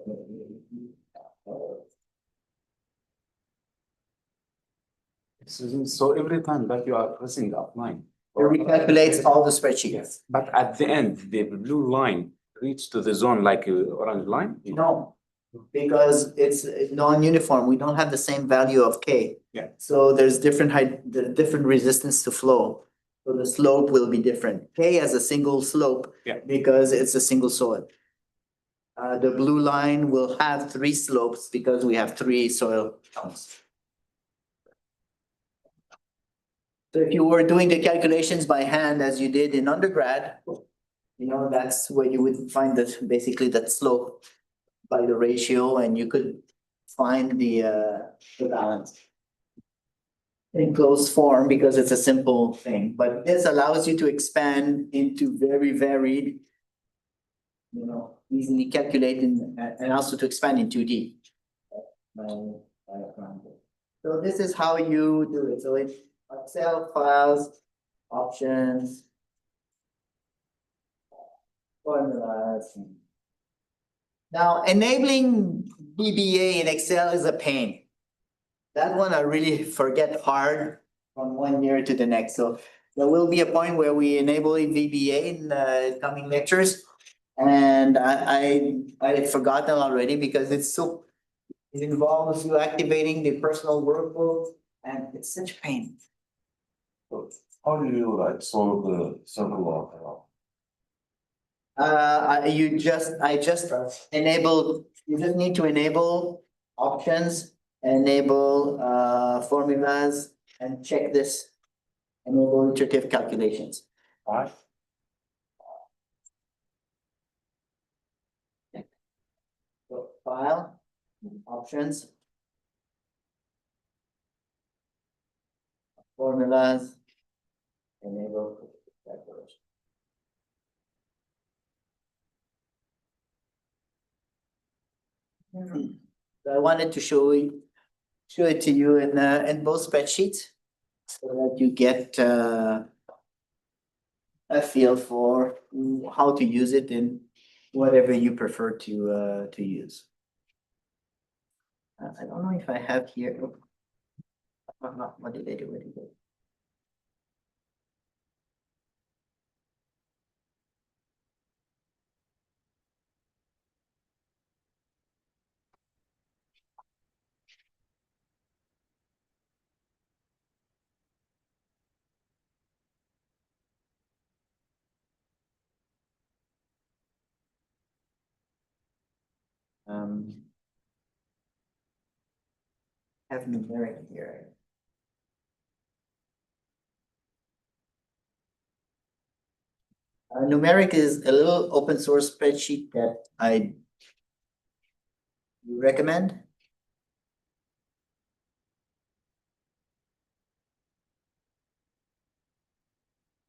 So every time that you are pressing apply. It recalculates all the spreadsheets. Yes, but at the end, the blue line reach to the zone like a orange line? No, because it's non-uniform. We don't have the same value of K. Yeah. So there's different different resistance to flow. So the slope will be different. K has a single slope. Yeah. Because it's a single soil. The blue line will have three slopes because we have three soil chunks. So if you were doing the calculations by hand as you did in undergrad, you know, that's where you would find that basically that slope by the ratio, and you could find the balance in closed form because it's a simple thing. But this allows you to expand into very varied, you know, easily calculated and also to expand in 2D. So this is how you do it. So it's Excel files, options, formulas. Now, enabling VBA in Excel is a pain. That one I really forget hard from one year to the next. So there will be a point where we enable VBA in the coming lectures. And I had forgotten already because it involves you activating the personal workbook, and it's such a pain. How do you like solve the circle I just enabled, you just need to enable options, enable formulas, and check this. Enable iterative calculations. Right? So file, options. Formulas. Enable calculation. So I wanted to show it to you in both spreadsheets so that you get a feel for how to use it in whatever you prefer to use. I don't know if I have here. What did I do? What did I do? Have numeric here. Numeric is a little open source spreadsheet that I recommend.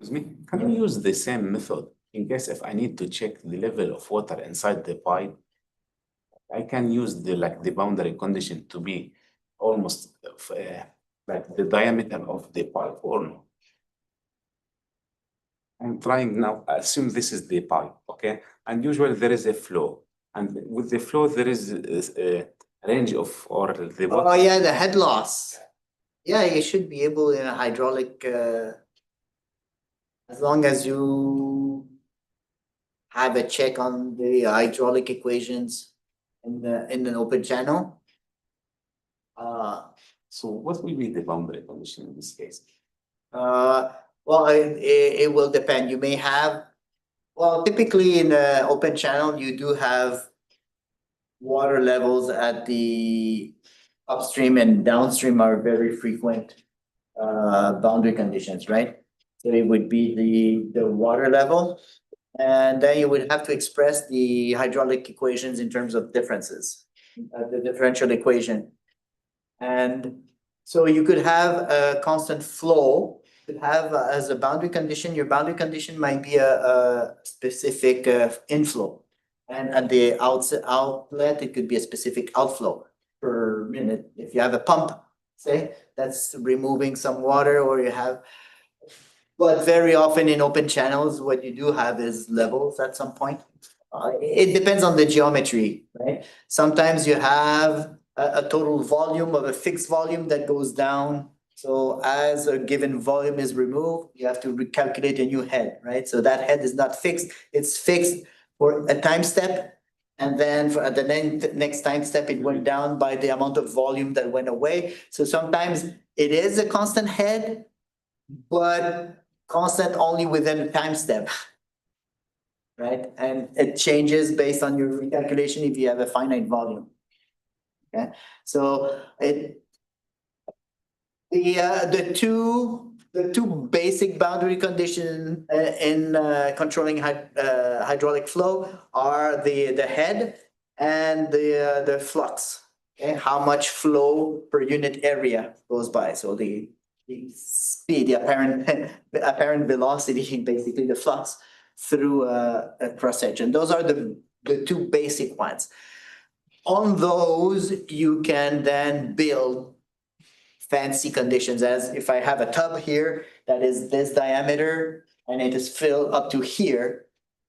Excuse me, can you use the same method in case if I need to check the level of water inside the pipe? I can use the boundary condition to be almost like the diameter of the pipe or no? I'm trying now, assume this is the pipe, okay? And usually there is a flow. And with the flow, there is a range of, or the Oh, water. yeah, the head loss. Yeah, you should be able in a hydraulic, as long as you have a check on the hydraulic equations in an open channel. So what will be the boundary condition in this case? Well, it will depend. You may have Well, typically in the open channel, you do have water levels at the upstream and downstream are very frequent boundary conditions, right? So it would be the water level. And then you would have to express the hydraulic equations in terms of differences, the differential equation. And so you could have a constant flow, you could have as a boundary condition, your boundary condition might be a specific inflow. And at the outlet, it could be a specific outflow per minute. If you have a pump, say, that's removing some water, or you have. But very often in open channels, what you do have is levels at some point. It depends on the geometry, right? Sometimes you have a total volume of a fixed volume that goes down. So as a given volume is removed, you have to recalculate a new head, right? So that head is not fixed, it's fixed for a time step. And then for the next time step, it went down by the amount of volume that went away. So sometimes it is a constant head, but constant only within a time step. Right, and it changes based on your recalculation if you have a finite volume. Okay, so the two basic boundary condition in controlling hydraulic flow are the head and the flux. Okay, how much flow per unit area goes by, so the speed, the apparent velocity, basically the flux through a cross section. Those are the two basic ones. On those, you can then build fancy conditions, as if I have a tub here that is this diameter and it is filled up to here.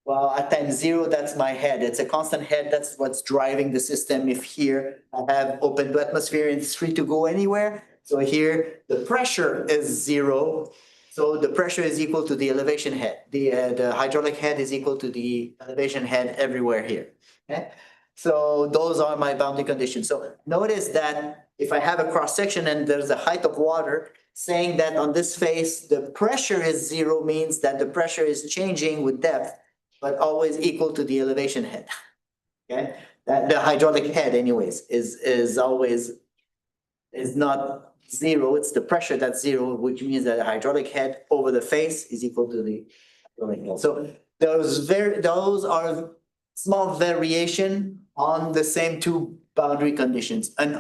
Well, at time zero, that's my head. It's a constant head. That's what's driving the system. If here I have open to atmosphere and it's free to go anywhere. So here the pressure is zero. So the pressure is equal to the elevation head. The hydraulic head is equal to the elevation head everywhere here. Okay. So those are my boundary conditions. So notice that if I have a cross section and there's a height of water, saying that on this face the pressure is zero means that the pressure is changing with depth, but always equal to the elevation head. Okay, that the hydraulic head anyways is always not zero, it's the pressure that's zero, which means that the hydraulic head over the face is equal to the hydraulic head. So those are small variation on the same two boundary conditions, and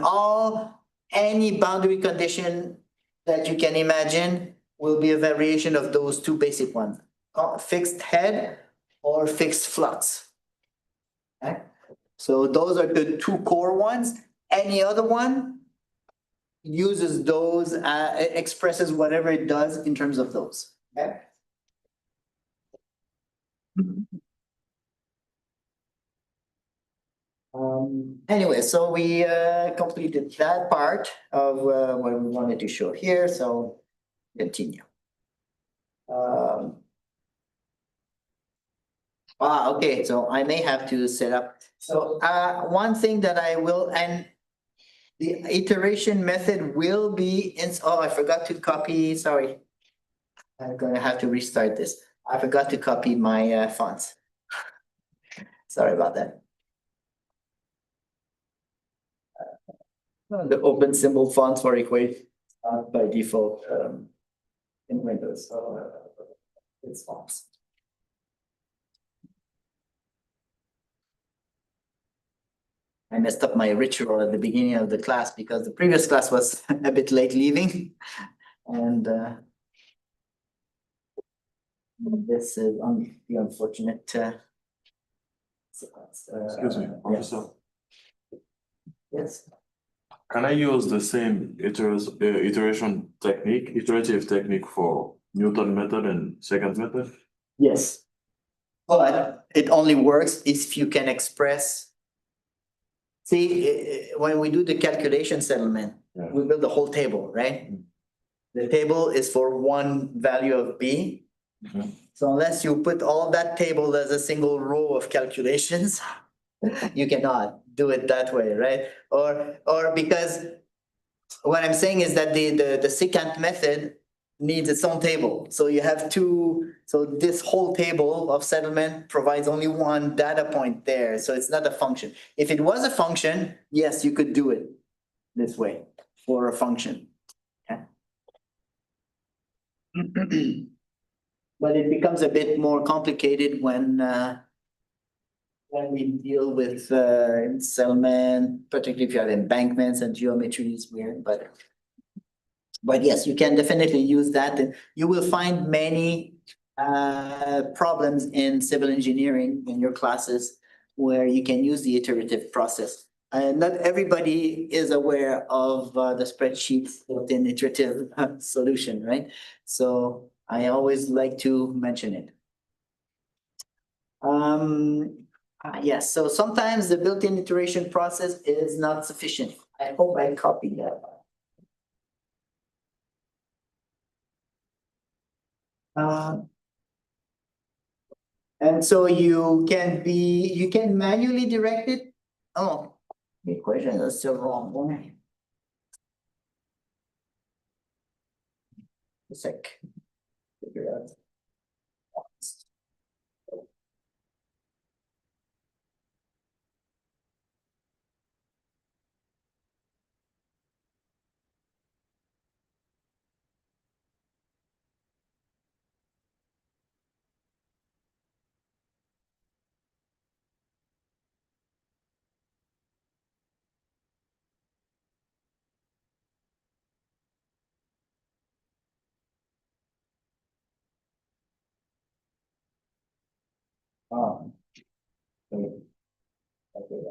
any boundary condition that you can imagine will be a variation of those two basic ones, fixed head or fixed flux. Okay, so those are the two core ones. Any other one uses those, expresses whatever it does in terms of those. Okay. Anyway, so we completed that part of what we wanted to show here, so continue. Okay, so I may have to set up. So one thing that I will, and the iteration method will be in, oh, I forgot to copy, sorry. I'm gonna have to restart this. I forgot to copy my fonts. Sorry about that. The open symbol fonts for equate by default in Windows, so it's fonts. I messed up my ritual at the beginning of the class because the previous class was a bit late leaving. And this is the unfortunate. Excuse me, Professor. Yes. Can I use the same iterative technique for Newton method and second method? Yes. But it only works if you can express. See, when we do the calculation settlement, Yeah. we build the whole table, right? The table is for one value of B. Mhm. So unless you put all that table as a single row of calculations, you cannot do it that way, right? Or because what I'm saying is that the secant method needs its own table. So you have two, so this whole table of settlement provides only one data point there, so it's not a function. If it was a function, yes, you could do it this way for a function. Okay. But it becomes a bit more complicated when we deal with settlement, particularly if you have embankments and geometry is weird, but yes, you can definitely use that. And you will find many problems in civil engineering in your classes where you can use the iterative process. And not everybody is aware of the spreadsheet built-in iterative solution, right? So I always like to mention it. Yes, so sometimes the built-in iteration process is not sufficient. I hope I copied that. And so you can manually direct it. Oh, the equation is still wrong. A sec. Figure it out. Oh. Okay. Okay.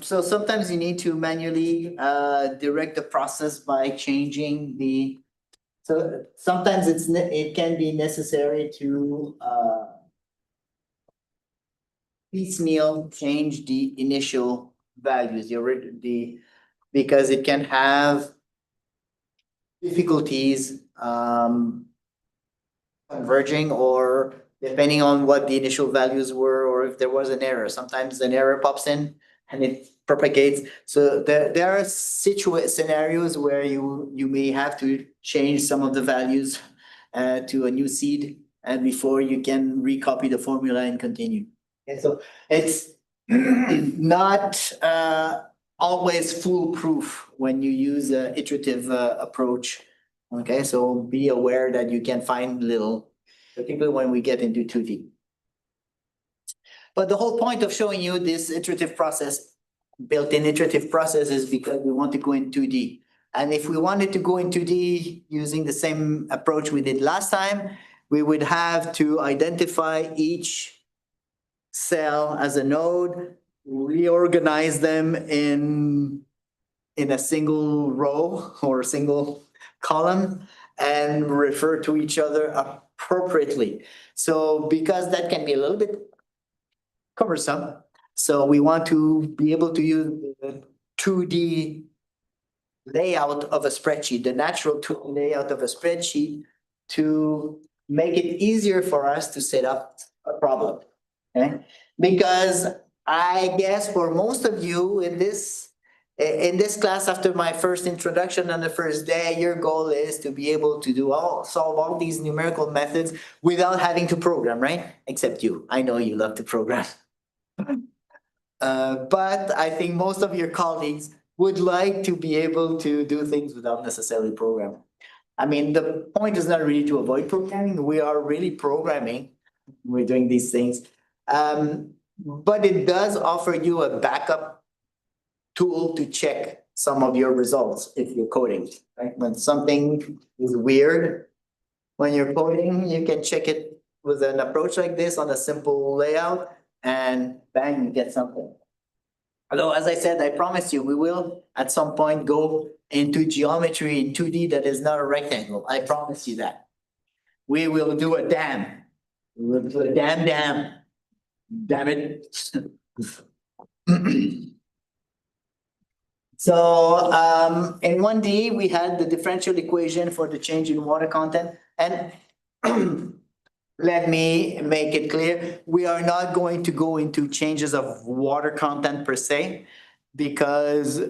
So sometimes you need to manually direct the process by changing the. So sometimes it can be necessary to piecemeal change the initial values, because it can have difficulties converging, or depending on what the initial values were, or if there was an error. Sometimes an error pops in and it propagates. So there are scenarios where you may have to change some of the values to a new seed and before you can recopy the formula and continue. And so it's not always foolproof when you use an iterative approach. Okay, so be aware that you can find little, particularly when we get into 2D. But the whole point of showing you this iterative process, built-in iterative process, is because we want to go in 2D. And if we wanted to go in 2D using the same approach we did last time, we would have to identify each cell as a node, reorganize them in a single row or a single column, and refer to each other appropriately. So because that can be a little bit cumbersome, so we want to be able to use the 2D layout of a spreadsheet, the natural 2D layout of a spreadsheet, to make it easier for us to set up a problem. Okay, because I guess for most of you in this class, after my first introduction on the first day, your goal is to be able to solve all these numerical methods without having to program, right? Except you. I know you love to program. But I think most of your colleagues would like to be able to do things without necessarily programming. I mean, the point is not really to avoid programming, we are really programming, we're doing these things. But it does offer you a backup tool to check some of your results if you're coding, right? When something is weird, when you're coding, you can check it with an approach like this on a simple layout and bang, you get something. Although, as I said, I promise you, we will at some point go into geometry in 2D that is not a rectangle. I promise you that. We will do a dam. We will do a dam. Damn it. So in 1D, we had the differential equation for the change in water content. And let me make it clear, we are not going to go into changes of water content per se, because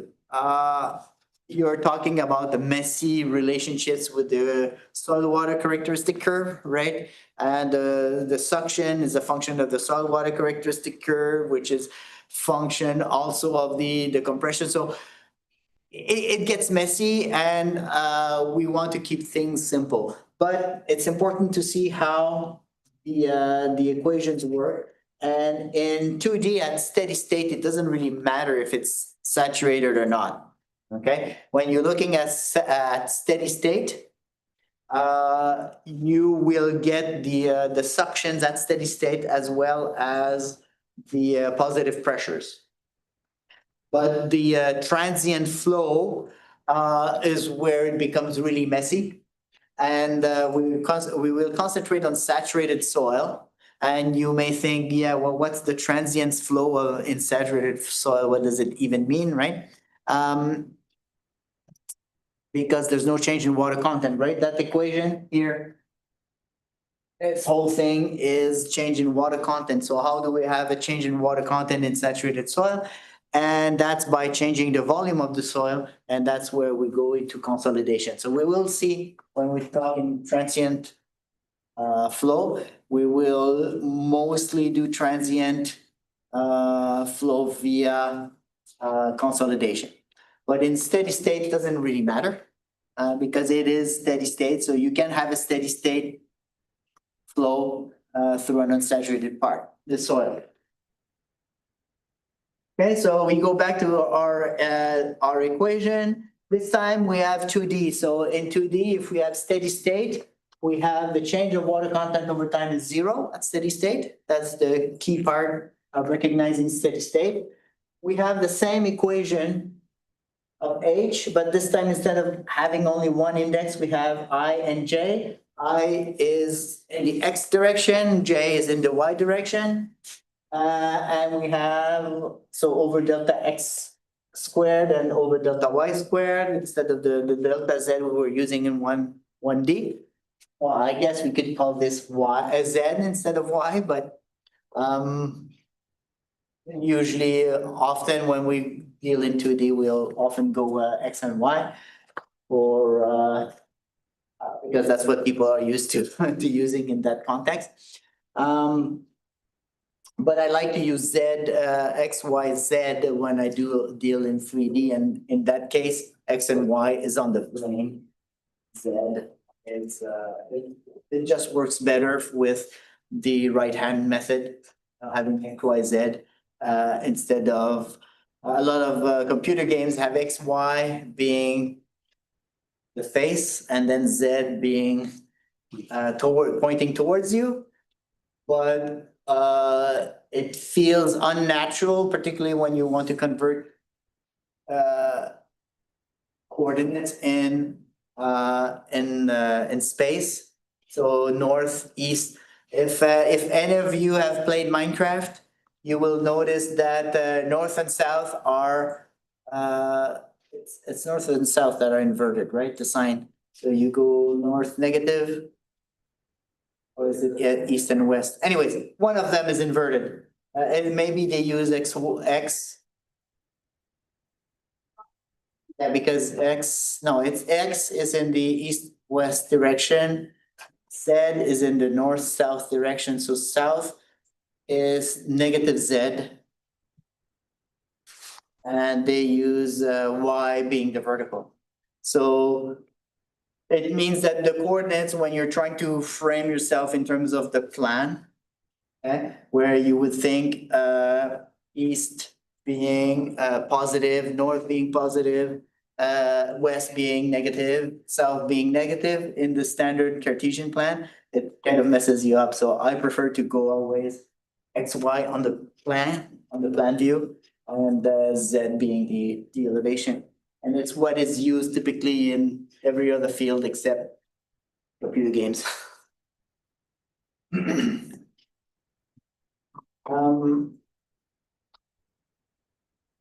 you're talking about the messy relationships with the soil water characteristic curve, right? And the suction is a function of the soil water characteristic curve, which is function also of the compression. So it gets messy, and we want to keep things simple. But it's important to see how the equations work. And in 2D at steady state, it doesn't really matter if it's saturated or not. Okay, when you're looking at steady state, you will get the suctions at steady state as well as the positive pressures. But the transient flow is where it becomes really messy. And we will concentrate on saturated soil. And you may think, yeah, well, what's the transient flow in saturated soil? What does it even mean, right? Because there's no change in water content, right? That equation here, this whole thing is change in water content. So how do we have a change in water content in saturated soil? And that's by changing the volume of the soil, and that's where we go into consolidation. So we will see when we talk in transient flow, we will mostly do transient flow via consolidation. But in steady state, it doesn't really matter because it is steady state. So you can have a steady state flow through an unsaturated part, the soil. Okay, so we go back to our equation. This time we have 2D. So in 2D, if we have steady state, we have the change of water content over time is 0 at steady state. That's the key part of recognizing steady state. We have the same equation of H, but this time instead of having only one index, we have I and J. I is in the X direction, J is in the Y direction. And we have, so over delta X squared and over delta Y squared, instead of the delta Z we were using in 1D. Well, I guess we could call this Y, Z instead of Y, but usually, often when we deal in 2D, we'll often go X and Y for because that's what people are used to, to using in that context. But I like to use Z, X, Y, Z when I do deal in 3D, and in that case, X and Y is on the plane. Z is it just works better with the right-hand method, having X, Y, Z, instead of a lot of computer games have X, Y being the face, and then Z being pointing towards you. But it feels unnatural, particularly when you want to convert coordinates in space. So north, east. If any of you have played Minecraft, you will notice that north and south are it's north and south that are inverted, right? The sign. So you go north negative. Or is it east and west? Anyways, one of them is inverted. And maybe they use X. Yeah, because it's X is in the east-west direction. Z is in the north-south direction. So south is negative Z. And they use Y being the vertical. So It means that the coordinates, when you're trying to frame yourself in terms of the plan, okay, where you would think east being positive, north being positive, west being negative, south being negative in the standard Cartesian plan, it kind of messes you up. So I prefer to go always X, Y on the plan view, and Z being the elevation. And it's what is used typically in every other field except computer games.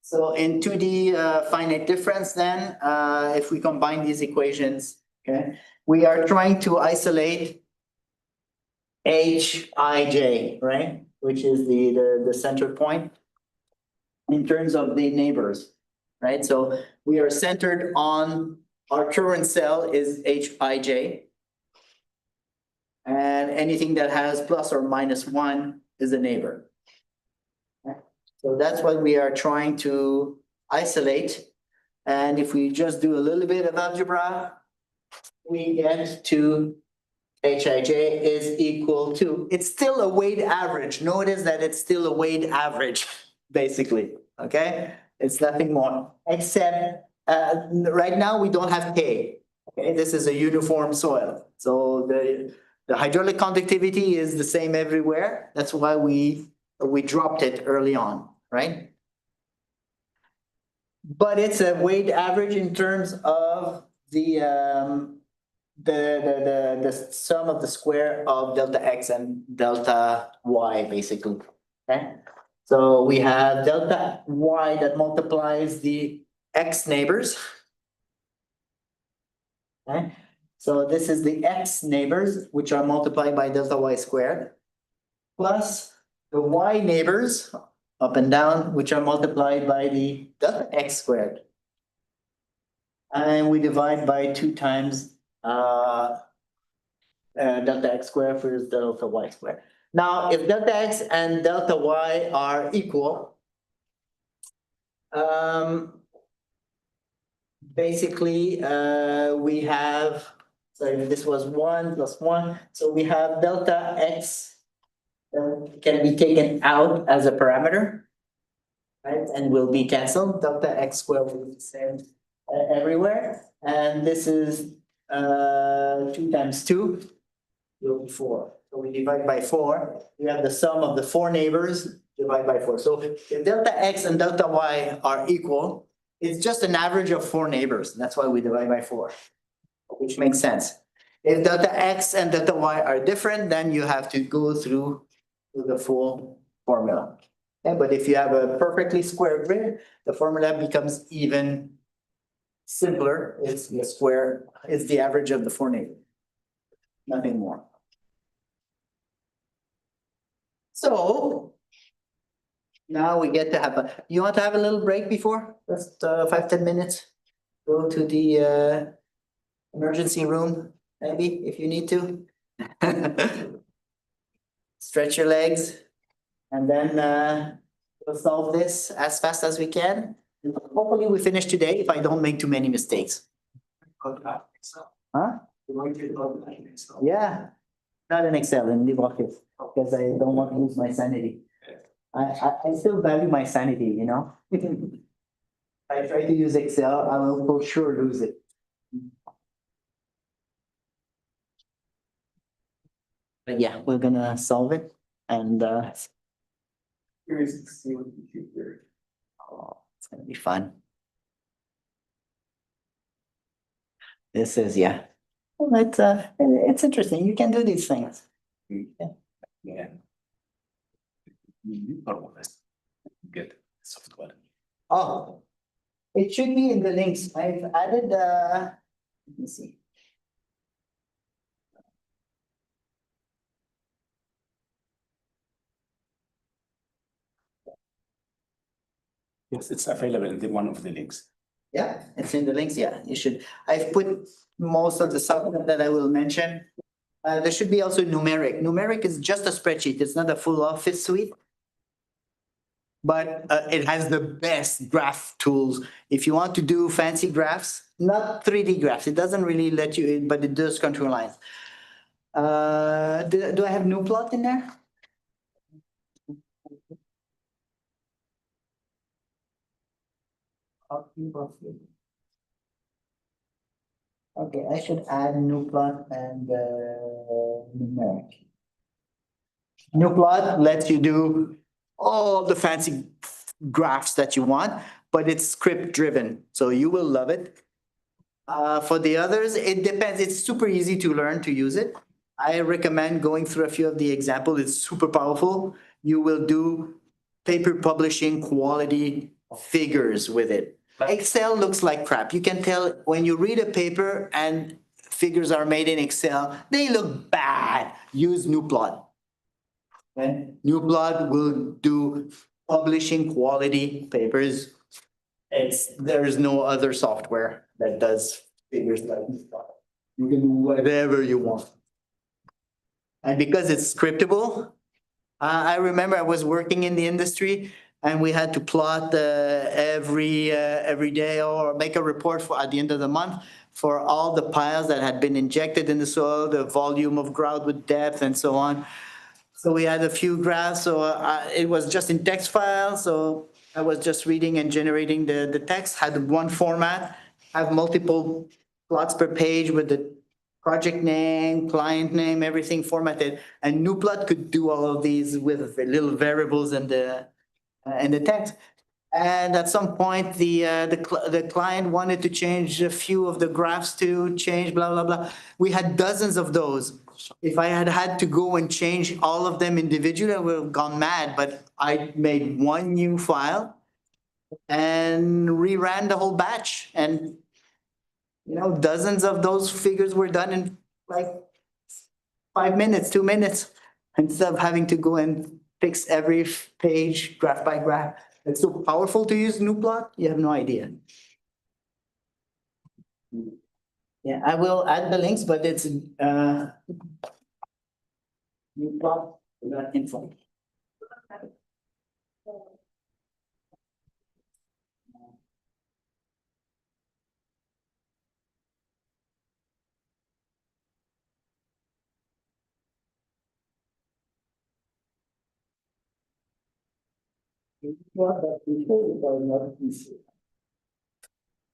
So in 2D finite difference then, if we combine these equations, okay, we are trying to isolate Hij, right? Which is the center point in terms of the neighbors, right? So we are centered on our current cell is Hij. And anything that has plus or minus one is a neighbor. So that's what we are trying to isolate. And if we just do a little bit of algebra, we get to Hij is equal to, it's still a weighted average. Notice that it's still a weighted average, basically, okay? It's nothing more, except right now we don't have K. Okay, this is a uniform soil. So the hydraulic conductivity is the same everywhere. That's why we dropped it early on, right? But it's a weighted average in terms of the sum of the square of delta x and delta y, basically. Okay, so we have delta y that multiplies the x neighbors. Okay, so this is the x neighbors, which are multiplied by delta y squared, plus the y neighbors up and down, which are multiplied by the delta x squared. And we divide by 2 times delta x squared versus delta y squared. Now, if delta x and delta y are equal, basically, we have, sorry, this was 1 plus 1, so we have delta x can be taken out as a parameter, right? And will be canceled. Delta x squared will be the same everywhere. And this is 2 times 2 will be 4. So we divide by 4. We have the sum of the 4 neighbors divided by 4. So if delta x and delta y are equal, it's just an average of 4 neighbors. That's why we divide by 4, which makes sense. If delta x and delta y are different, then you have to go through the full formula. Okay, but if you have a perfectly square grid, the formula becomes even simpler. It's the square, it's the average of the 4 neighbors. Nothing more. So now we get to have a, you want to have a little break before? Just 5-10 minutes? Go to the emergency room, maybe, if you need to. Stretch your legs, and then we'll solve this as fast as we can. Hopefully we finish today if I don't make too many mistakes. Huh? Yeah, not in Excel, in LibreOffice, because I don't want to lose my sanity. I still value my sanity, you know? I try to use Excel, I will for sure lose it. But yeah, we're gonna solve it and Curious to see what you do there. oh, it's gonna be fun. This is, yeah. Well, it's interesting. You can do these things. Yeah. Get software. Oh, it should be in the links. I've added, let me see. Yes, it's available in one of the links. Yeah, it's in the links. Yeah, you should. I've put most of the software that I will mention. There should be also numeric. Numeric is just a spreadsheet. It's not a full Office suite. But it has the best graph tools. If you want to do fancy graphs, not 3D graphs, it doesn't really let you, but it does control lines. Do I have new plot in there? Okay, I should add new plot and numeric. New plot lets you do all the fancy graphs that you want, but it's script driven, so you will love it. For the others, it depends. It's super easy to learn to use it. I recommend going through a few of the examples. It's super powerful. You will do paper publishing quality figures with it. Excel looks like crap. You can tell when you read a paper and figures are made in Excel, they look bad. Use NuPlot. And NuPlot will do publishing quality papers. There's no other software that does figures like NuPlot. You can do whatever you want. And because it's scriptable, I remember I was working in the industry and we had to plot every day or make a report for at the end of the month for all the piles that had been injected in the soil, the volume of grout with depth and so on. So we had a few graphs, so it was just in text file, so I was just reading and generating the text, had one format, have multiple plots per page with the project name, client name, everything formatted. And NuPlot could do all of these with the little variables in the text. And at some point, the client wanted to change a few of the graphs to change blah, blah, blah. We had dozens of those. If I had had to go and change all of them individually, I would have gone mad, but I made one new file and reran the whole batch. And, dozens of those figures were done in like 5 minutes, 2 minutes, instead of having to go and fix every page graph by graph. It's so powerful to use NuPlot, you have no idea. Yeah, I will add the links, but it's NuPlot.info.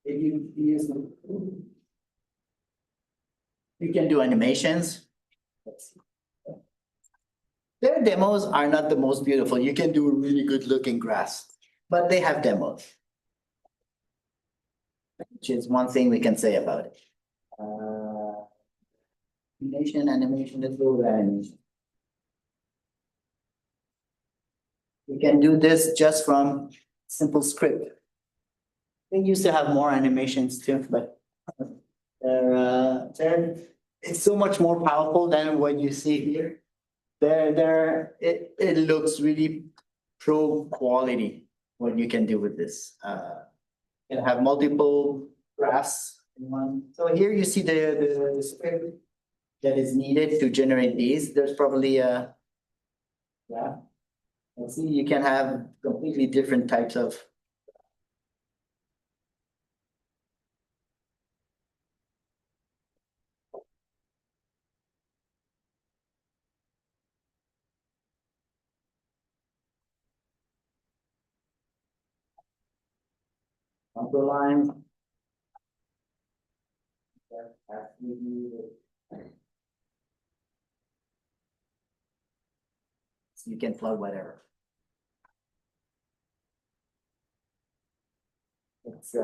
If you use you can do animations. Their demos are not the most beautiful. You can do really good looking graphs, but they have demos. Which is one thing we can say about it. Animation, let's go with animation. You can do this just from simple script. They used to have more animations too, but it's so much more powerful than what you see here. It looks really pro quality what you can do with this. You can have multiple graphs in one. So here you see the script that is needed to generate these. There's probably yeah. And see, you can have completely different types of contour lines. So you can plug whatever. It's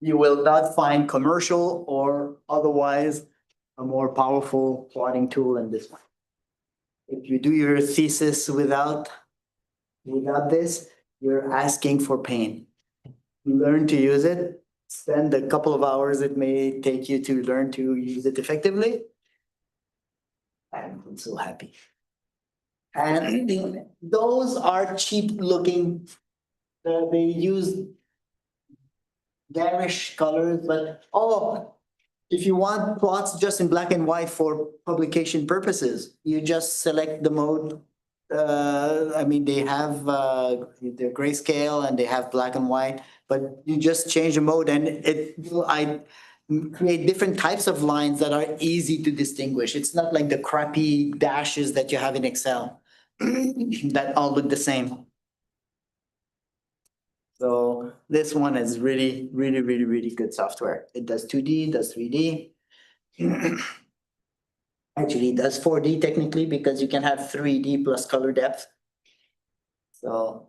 you will not find commercial or otherwise a more powerful plotting tool than this one. If you do your thesis without this, you're asking for pain. Learn to use it, spend a couple of hours it may take you to learn to use it effectively. I'm so happy. And those are cheap looking. They use garish colors, but if you want plots just in black and white for publication purposes, you just select the mode I mean, they have, the grayscale and they have black and white, but you just change the mode and I create different types of lines that are easy to distinguish. It's not like the crappy dashes that you have in Excel that all look the same. So this one is really, really, really, really good software. It does 2D, does 3D. Actually, it does 4D technically because you can have 3D plus color depth. So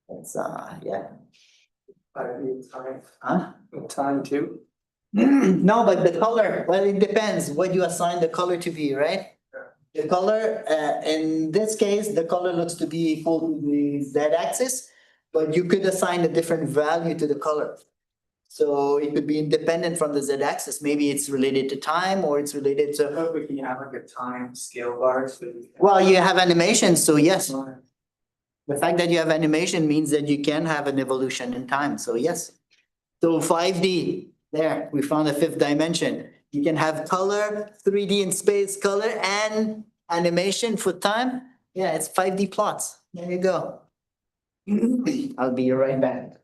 it's yeah. Time, Huh? time too. No, but the color, well, it depends what you assign the color to be, right? The color, in this case, the color looks to be equal to the z-axis, but you could assign a different value to the color. So it could be independent from the z-axis. Maybe it's related to time or it's related to, But can you have like a time scale bar? So you can- well, you have animation, so yes. The fact that you have animation means that you can have an evolution in time, so yes. So 5D, there, we found a fifth dimension. You can have color, 3D in space, color, and animation for time. Yeah, it's 5D plots. There you go. I'll be right back.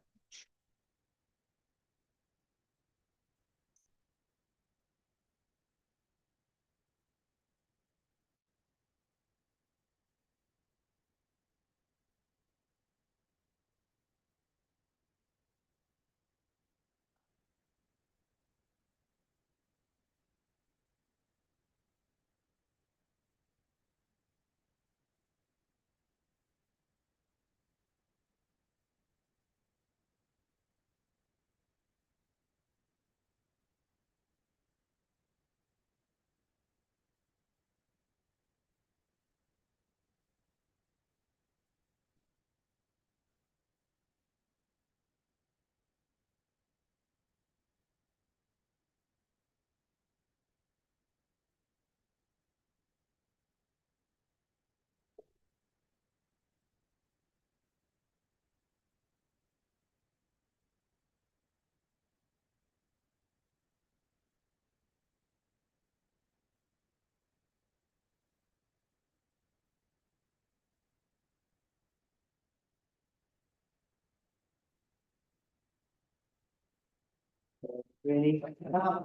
Ready?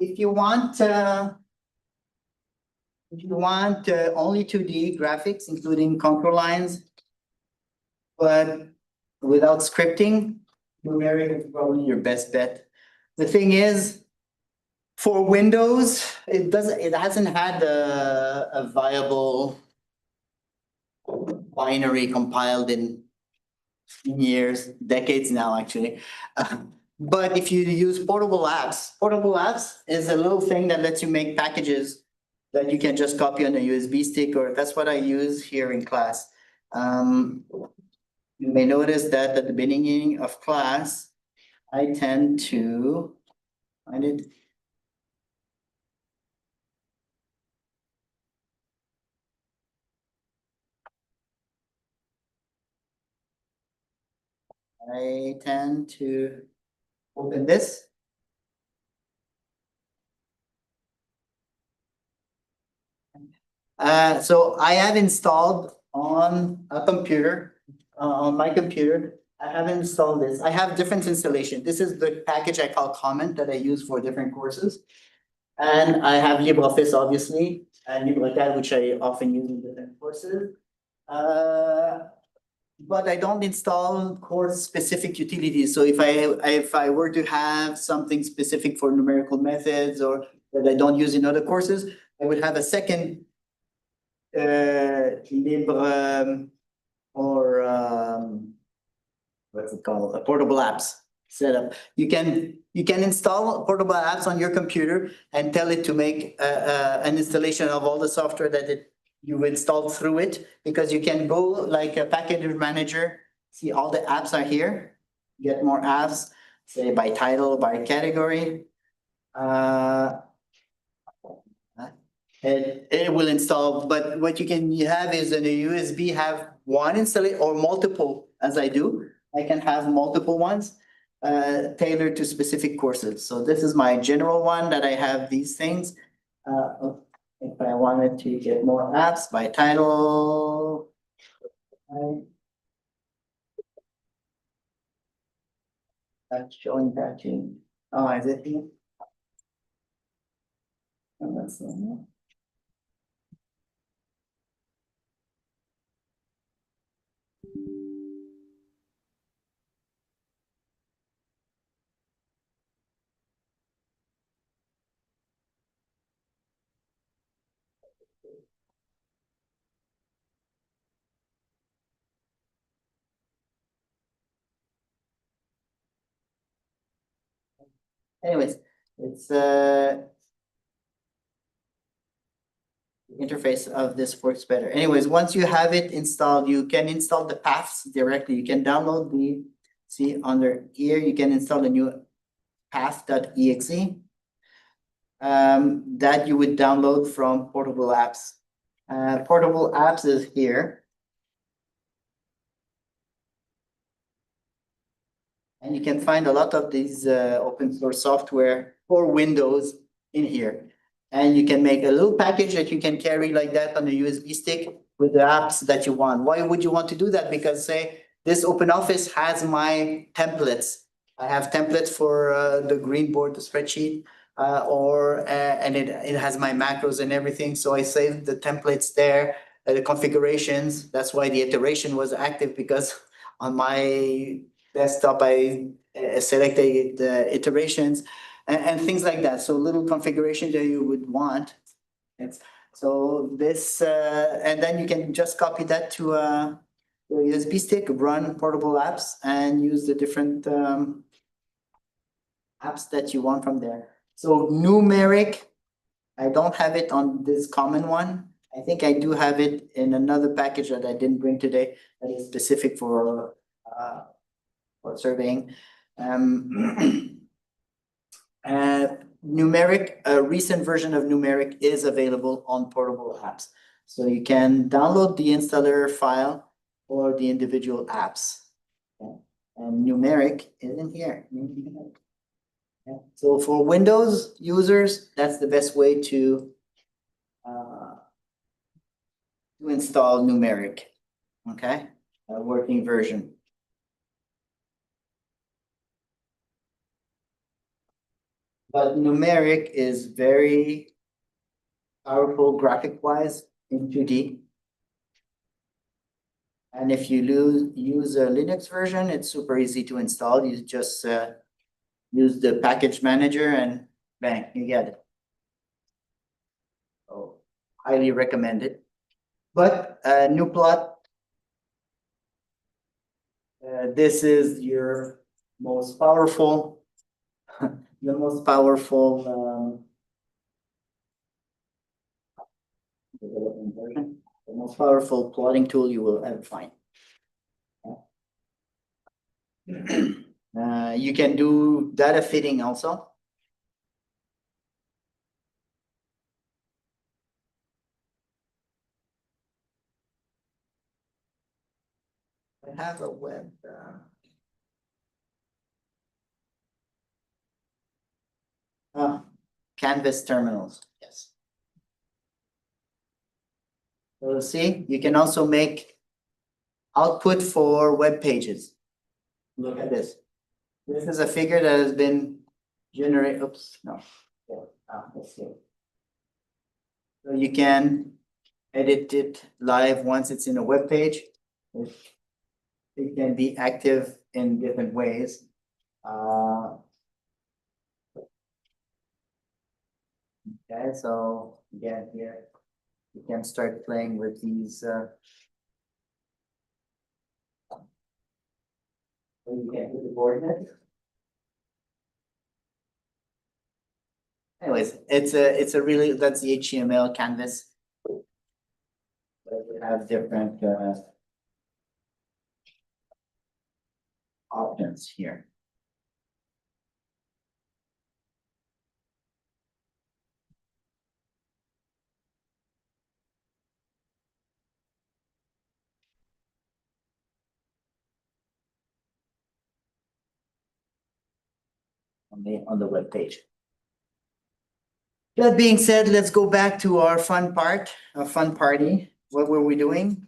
If you want only 2D graphics, including contour lines, but without scripting, numeric is probably your best bet. The thing is, for Windows, it hasn't had a viable binary compiled in years, decades now, actually. But if you use portable apps is a little thing that lets you make packages that you can just copy on a USB stick, or that's what I use here in class. You may notice that at the beginning of class, I tend to find it. I tend to open this. So I have installed on a computer, on my computer, I have installed this. I have different installation. This is the package I call Comment that I use for different courses. And I have LibreOffice, obviously, and LibreCAD, which I often use in different courses. But I don't install course-specific utilities. So if I were to have something specific for numerical methods or that I don't use in other courses, I would have a second libre or what's it called? A portable apps setup. You can install portable apps on your computer and tell it to make an installation of all the software that you've installed through it, because you can go like a package manager, see all the apps are here, get more apps, say by title, by category. It will install, but what you have is in a USB have one installation or multiple, as I do. I can have multiple ones tailored to specific courses. So this is my general one that I have these things. If I wanted to get more apps by title. That's showing that too. Oh, is it here? Oh, that's the one. Anyways, it's interface of this works better. Anyways, once you have it installed, you can install the paths directly. You can download the, see under here, you can install the new path.exe. That you would download from portable apps. Portable apps is here. And you can find a lot of these open source software for Windows in here. And you can make a little package that you can carry like that on a USB stick with the apps that you want. Why would you want to do that? Because say this OpenOffice has my templates. I have templates for the green board, the spreadsheet, and it has my macros and everything. So I saved the templates there, the configurations. That's why the iteration was active, because on my desktop, I selected the iterations and things like that. So little configuration that you would want. So this, and then you can just copy that to a USB stick, run portable apps, and use the different apps that you want from there. So numeric, I don't have it on this common one. I think I do have it in another package that I didn't bring today that is specific for surveying. Numeric, a recent version of Numeric is available on portable apps. So you can download the installer file or the individual apps. Okay. And Numeric is in here. Okay. So for Windows users, that's the best way to install Numeric. Okay, a working version. But Numeric is very powerful graphic wise in 2D. And if you use a Linux version, it's super easy to install. You just use the package manager and bang, you get it. So highly recommend it. But NuPlot, this is your most powerful, the most powerful development version, the most powerful plotting tool you will ever find. You can do data fitting also. I have a web. Canvas terminals, yes. So see, you can also make output for web pages. Look at this. This is a figure that has been generated. Oops, no. Let's see. So you can edit it live once it's in a web page. It can be active in different ways. Okay, so again here, you can start playing with these. You can do the coordinates. Anyways, it's a really, that's the HTML canvas. But we have different options here. On the web page. That being said, let's go back to our fun part, our fun party. What were we doing?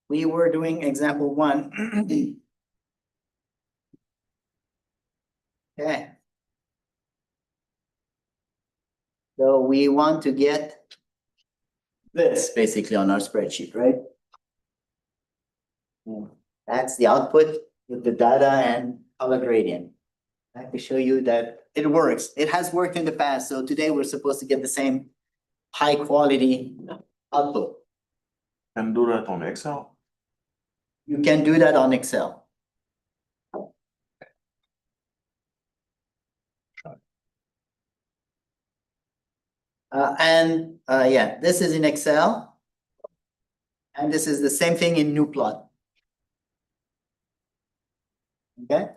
We were doing example 1. Okay. So we want to get this basically on our spreadsheet, right? That's the output with the data and color gradient. I have to show you that it works. It has worked in the past, so today we're supposed to get the same high quality output. And do that on Excel? You can do that on Excel. Yeah, this is in Excel. And this is the same thing in new plot. Okay?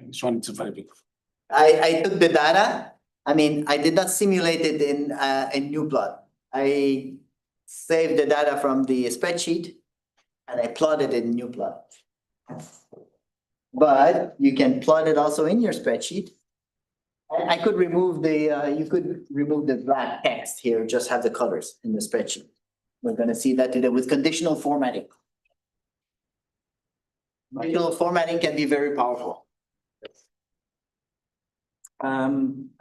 This one is very big. I took the data. I mean, I did not simulate it in new plot. I saved the data from the spreadsheet and I plotted it in new plot. But you can plot it also in your spreadsheet. And I could remove you could remove the black text here, just have the colors in the spreadsheet. We're gonna see that today with conditional formatting. Conditional formatting can be very powerful.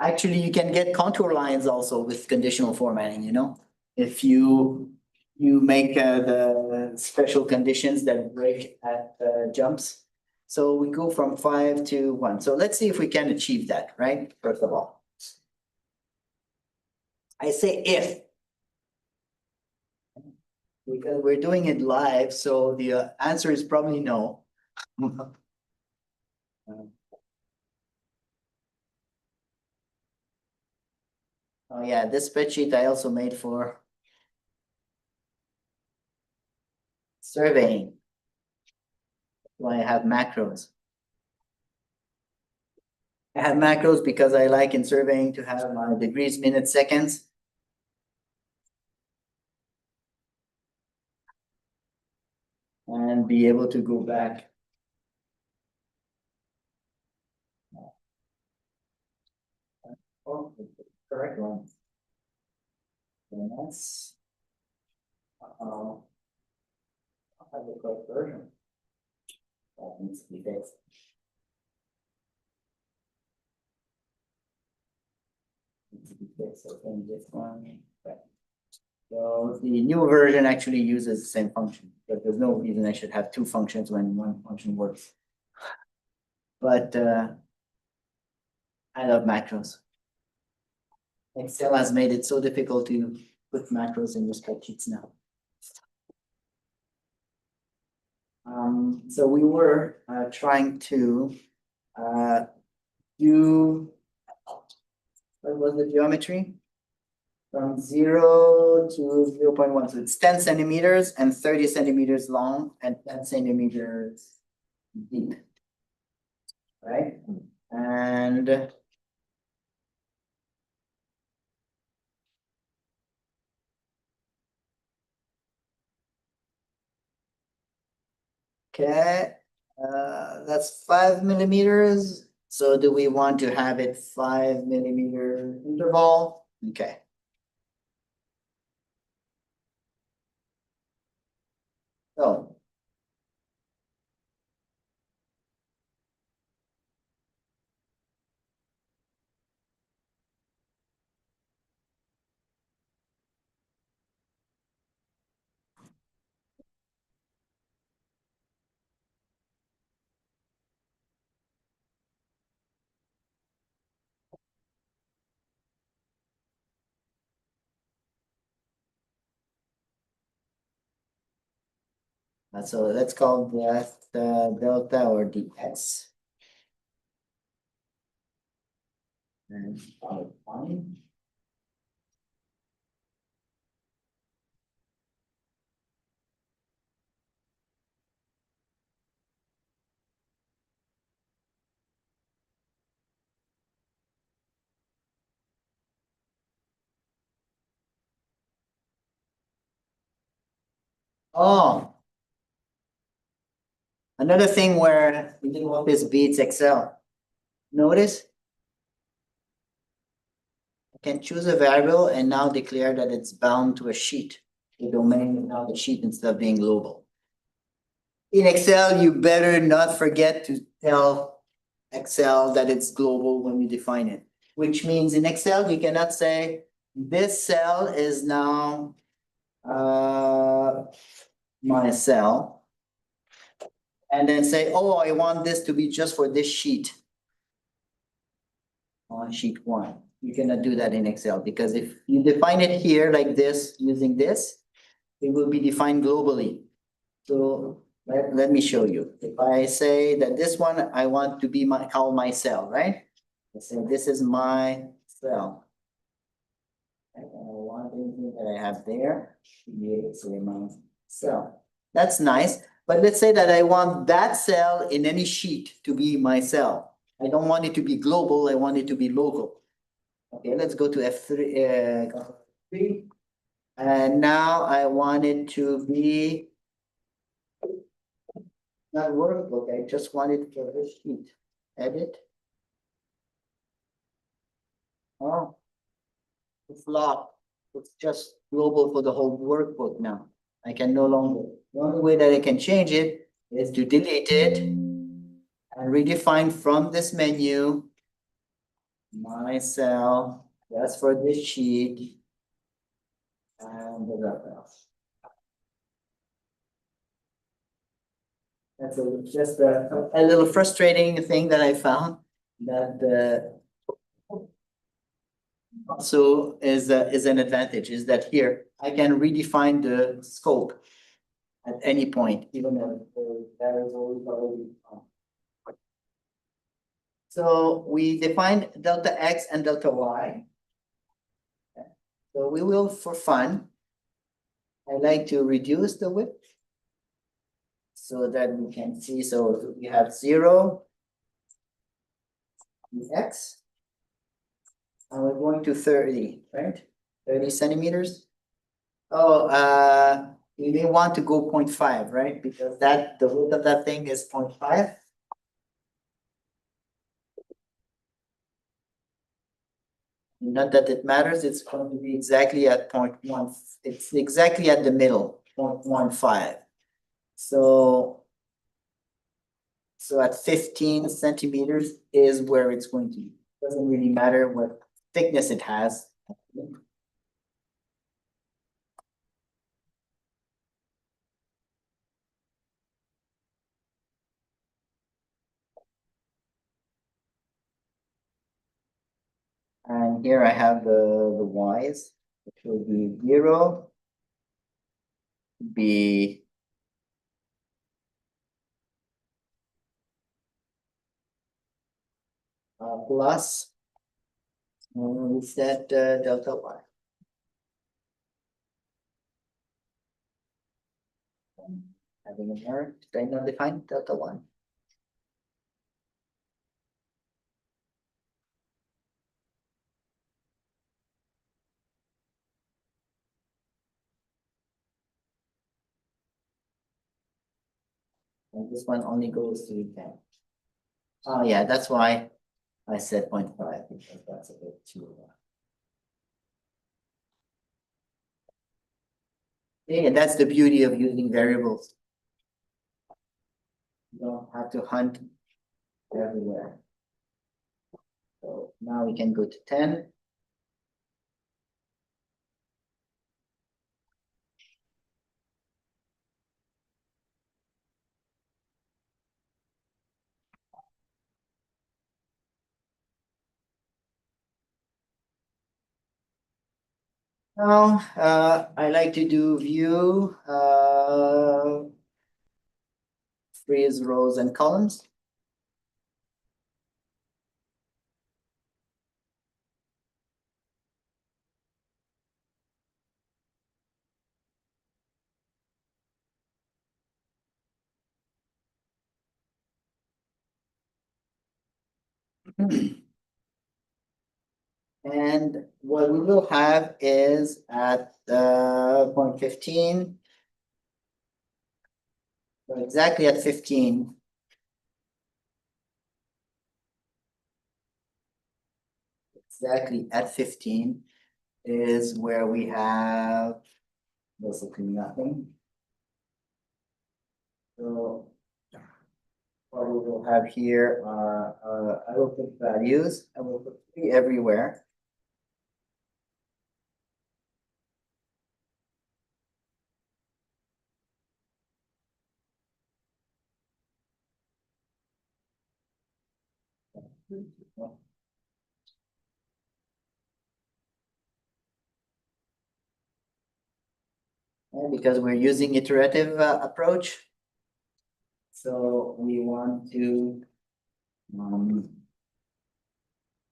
Actually, you can get contour lines also with conditional formatting, you know? If you make the special conditions that break at jumps. So we go from 5 to 1. So let's see if we can achieve that, right? First of all. I say if. Because we're doing it live, so the answer is probably no. Oh yeah, this spreadsheet I also made for surveying. Why I have macros. I have macros because I like in surveying to have my degrees, minutes, seconds. And be able to go back. Oh, correct one. And that's. Uh-oh. I have the correct version. That needs to be fixed. Needs to be fixed, so then this one. Okay. So the new version actually uses the same function, but there's no reason I should have two functions when one function works. But I love macros. Excel has made it so difficult to put macros in your spreadsheets now. So we were trying to do, what was the geometry? From 0 to 0.1. So it's 10 centimeters and 30 centimeters long and 10 centimeters deep. Right? And okay, that's 5 millimeters. So do we want to have it 5 millimeter interval? Okay. So so let's call that delta or dx. And fine. Oh, Another thing where we can hope this beats Excel. Notice I can choose a variable and now declare that it's bound to a sheet. The domain is now the sheet instead of being global. In Excel, you better not forget to tell Excel that it's global when you define it, which means in Excel, you cannot say this cell is now my cell. And then say, oh, I want this to be just for this sheet. On sheet one. You cannot do that in Excel because if you define it here like this, using this, it will be defined globally. So let me show you. If I say that this one, I want to be call my cell, right? I say this is my cell. And I want anything that I have there to be able to say my cell. That's nice. But let's say that I want that cell in any sheet to be my cell. I don't want it to be global, I want it to be local. Okay, let's go to F3. And now I want it to be not workbook, I just want it for this sheet. Edit. Oh, it's locked. It's just global for the whole workbook now. I can no longer. The only way that I can change it is to delete it and redefine from this menu my cell. That's for this sheet. And the reference. That's just a little frustrating thing that I found that also is an advantage is that here I can redefine the scope at any point, even though that is already defined. So we defined delta X and delta Y. So we will, for fun, I like to reduce the width so that we can see. So we have 0, X, and we're going to 30, right? 30 centimeters. Oh, we may want to go 0.5, right? Because that the width of that thing is 0.5. Not that it matters, it's going to be exactly at 0.1. It's exactly at the middle, 0.15. So at 15 centimeters is where it's going to be. Doesn't really matter what thickness it has. And here I have the y's, which will be 0, be plus, we set delta y. Having an error, did I not define delta y? And this one only goes to 10. Oh yeah, that's why I said 0.5 because that's a bit too. Yeah, that's the beauty of using variables. You don't have to hunt everywhere. So now we can go to 10. Now, I like to do view, freeze rows and columns. And what we will have is at point 15, So exactly at 15. Exactly at 15 is where we have basically nothing. So what we will have here are, I will put values, I will put 3 everywhere. And because we're using iterative approach. So we want to,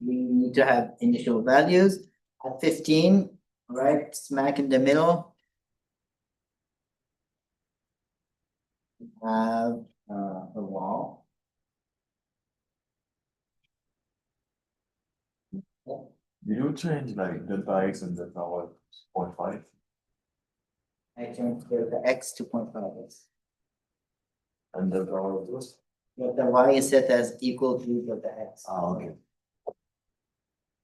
we need to have initial values at 15, right, smack in the middle. Have a wall. Did you change like delta X and delta Y 0.5? I changed the x to 0.5x. And delta Y was? Delta y is set as equal to delta x. Okay.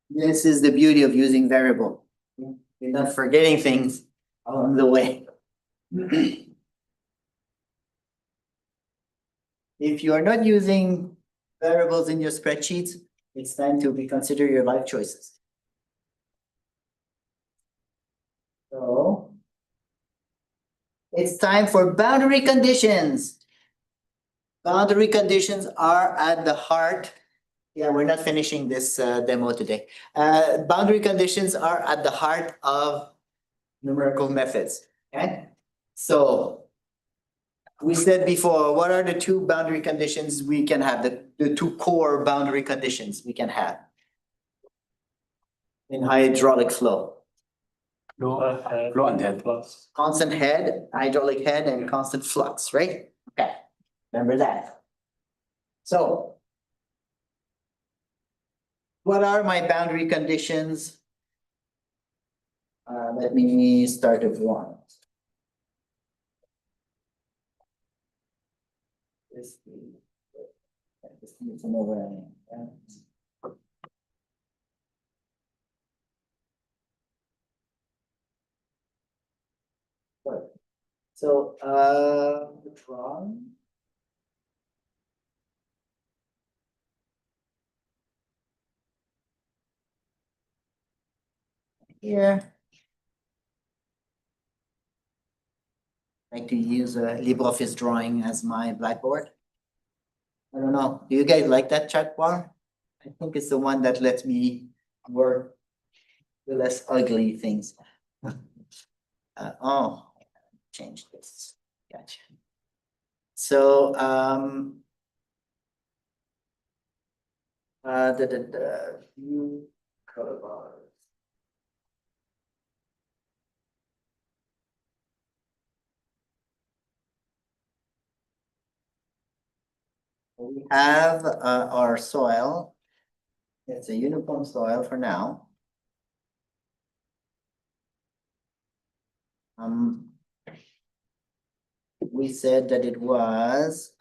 This is the beauty of using variable. You're not forgetting things along the way. If you are not using variables in your spreadsheets, it's time to reconsider your life choices. So it's time for boundary conditions. Boundary conditions are at the heart. Yeah, we're not finishing this demo today. Boundary conditions are at the heart of numerical methods, okay? So we said before, what are the 2 boundary conditions we can have, the 2 core boundary conditions we can have in hydraulic flow? Flow and head. Constant head, hydraulic head, and constant flux, right? Okay, remember that. So what are my boundary conditions? Let me start with 1. This needs some overlaying, yeah. Good. So, wrong. Here. Like to use a LibreOffice drawing as my blackboard. I don't know, do you guys like that chat bar? I think it's the one that lets me work the less ugly things. Oh, change this, gotcha. So, view color bars. We have our soil. It's a uniform soil for now. We said that it was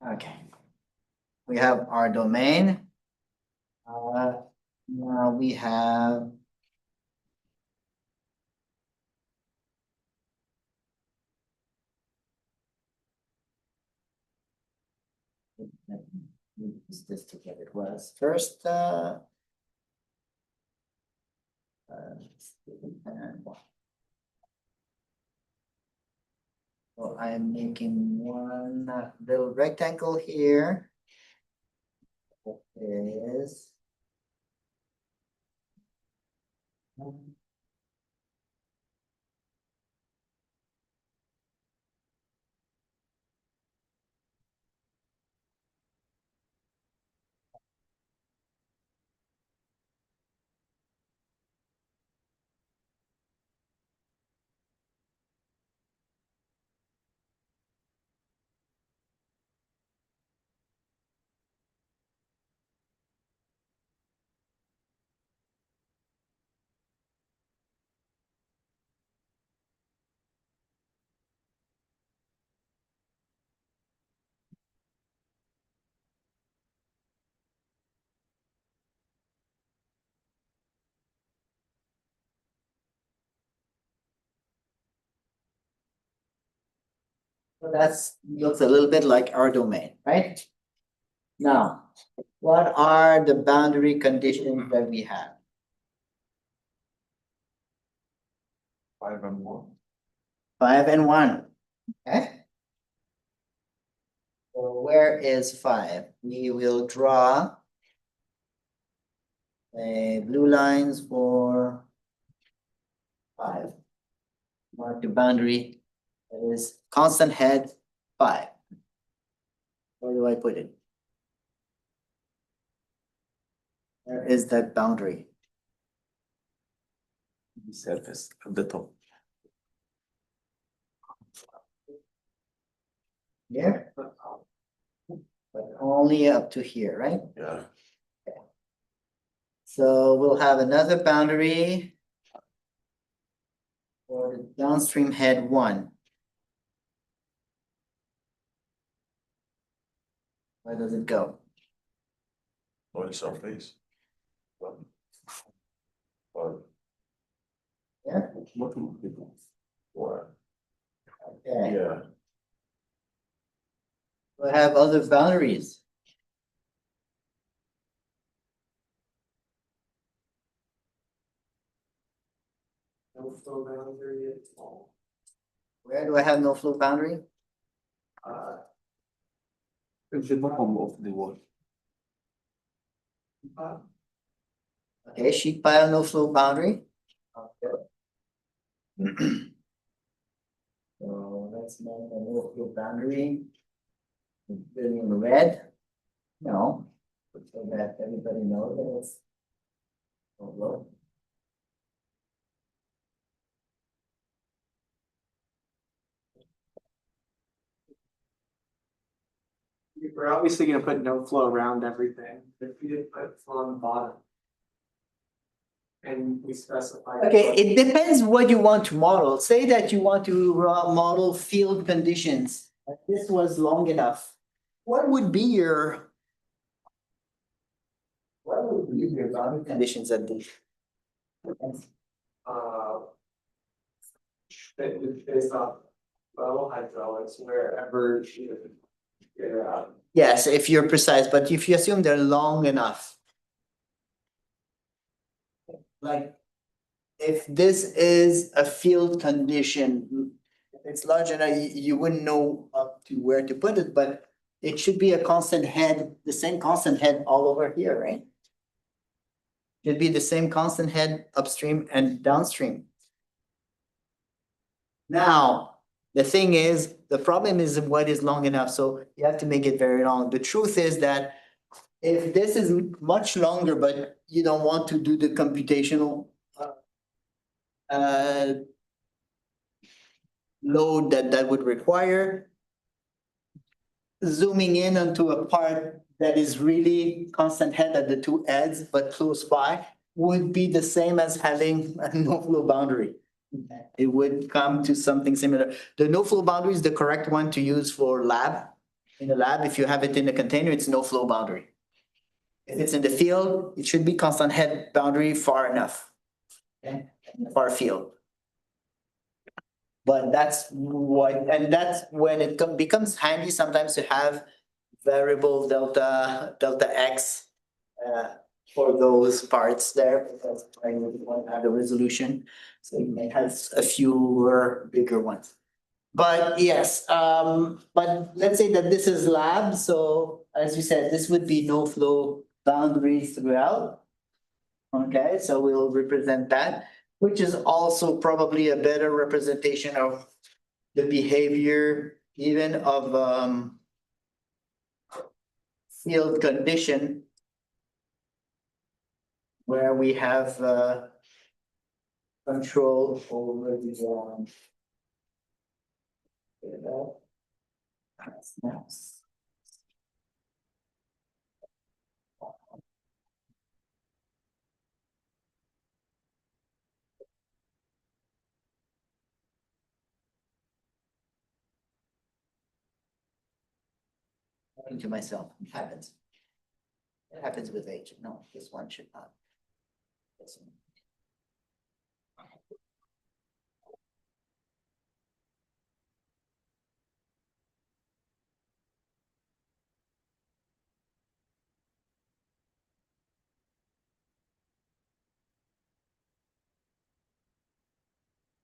okay. We have our domain. Now we have use this to get it was first So I am making one little rectangle here. Is. So that's looks a little bit like our domain, right? Now, what are the boundary conditions that we have? 5 and 1. 5 and 1, okay? So where is 5? We will draw blue lines for 5. Mark the boundary, that is constant head 5. Where do I put it? Where is that boundary? Surface at the top. Here? But only up to here, right? Yeah. So we'll have another boundary for the downstream head 1. Where does it go? Oil surface. Or Here? what? Okay. Yeah. We have other boundaries. No flow boundary at all. Where do I have no flow boundary? At the bottom of the wall. Okay, sheet pile, no flow boundary. So let's make a no flow boundary. In red. No, so that everybody knows that it's no flow. We're obviously gonna put no flow around everything, but we did put flow on the bottom. And we specified. Okay, it depends what you want to model. Say that you want to model field conditions. This was long enough. What would be your? What would be your boundary conditions at this? Based off well hydraulics, wherever you get out. Yes, if you're precise, but if you assume they're long enough. Like, if this is a field condition, if it's large enough, you wouldn't know up to where to put it, but it should be a constant head, the same constant head all over here, right? Should be the same constant head upstream and downstream. Now, the thing is, the problem is what is long enough, so you have to make it very long. The truth is that if this is much longer, but you don't want to do the computational load that would require, zooming in onto a part that is really constant head at the two ends, but close by, would be the same as having a no flow boundary. It would come to something similar. The no flow boundary is the correct one to use for lab. In the lab, if you have it in a container, it's no flow boundary. If it's in the field, it should be constant head boundary far enough. Okay, far field. But that's what, and that's when it becomes handy sometimes to have variable delta X for those parts there, because I want to have the resolution. So you may have a fewer bigger ones. But yes, but let's say that this is lab, so as you said, this would be no flow boundaries throughout. Okay, so we'll represent that, which is also probably a better representation of the behavior even of field condition where we have control over the snaps. To myself, it happens. It happens with age. No, this one should not. This one.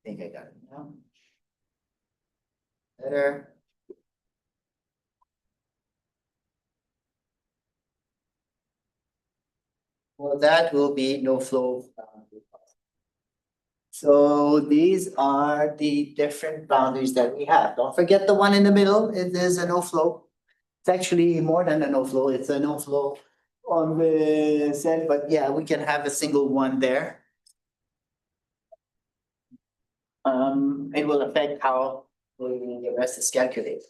I think I got it now. Better. Well, that will be no flow. So these are the different boundaries that we have. Don't forget the one in the middle, it is a no flow. It's actually more than a no flow, it's a no flow on the set, but yeah, we can have a single one there. It will affect how the rest is calculated.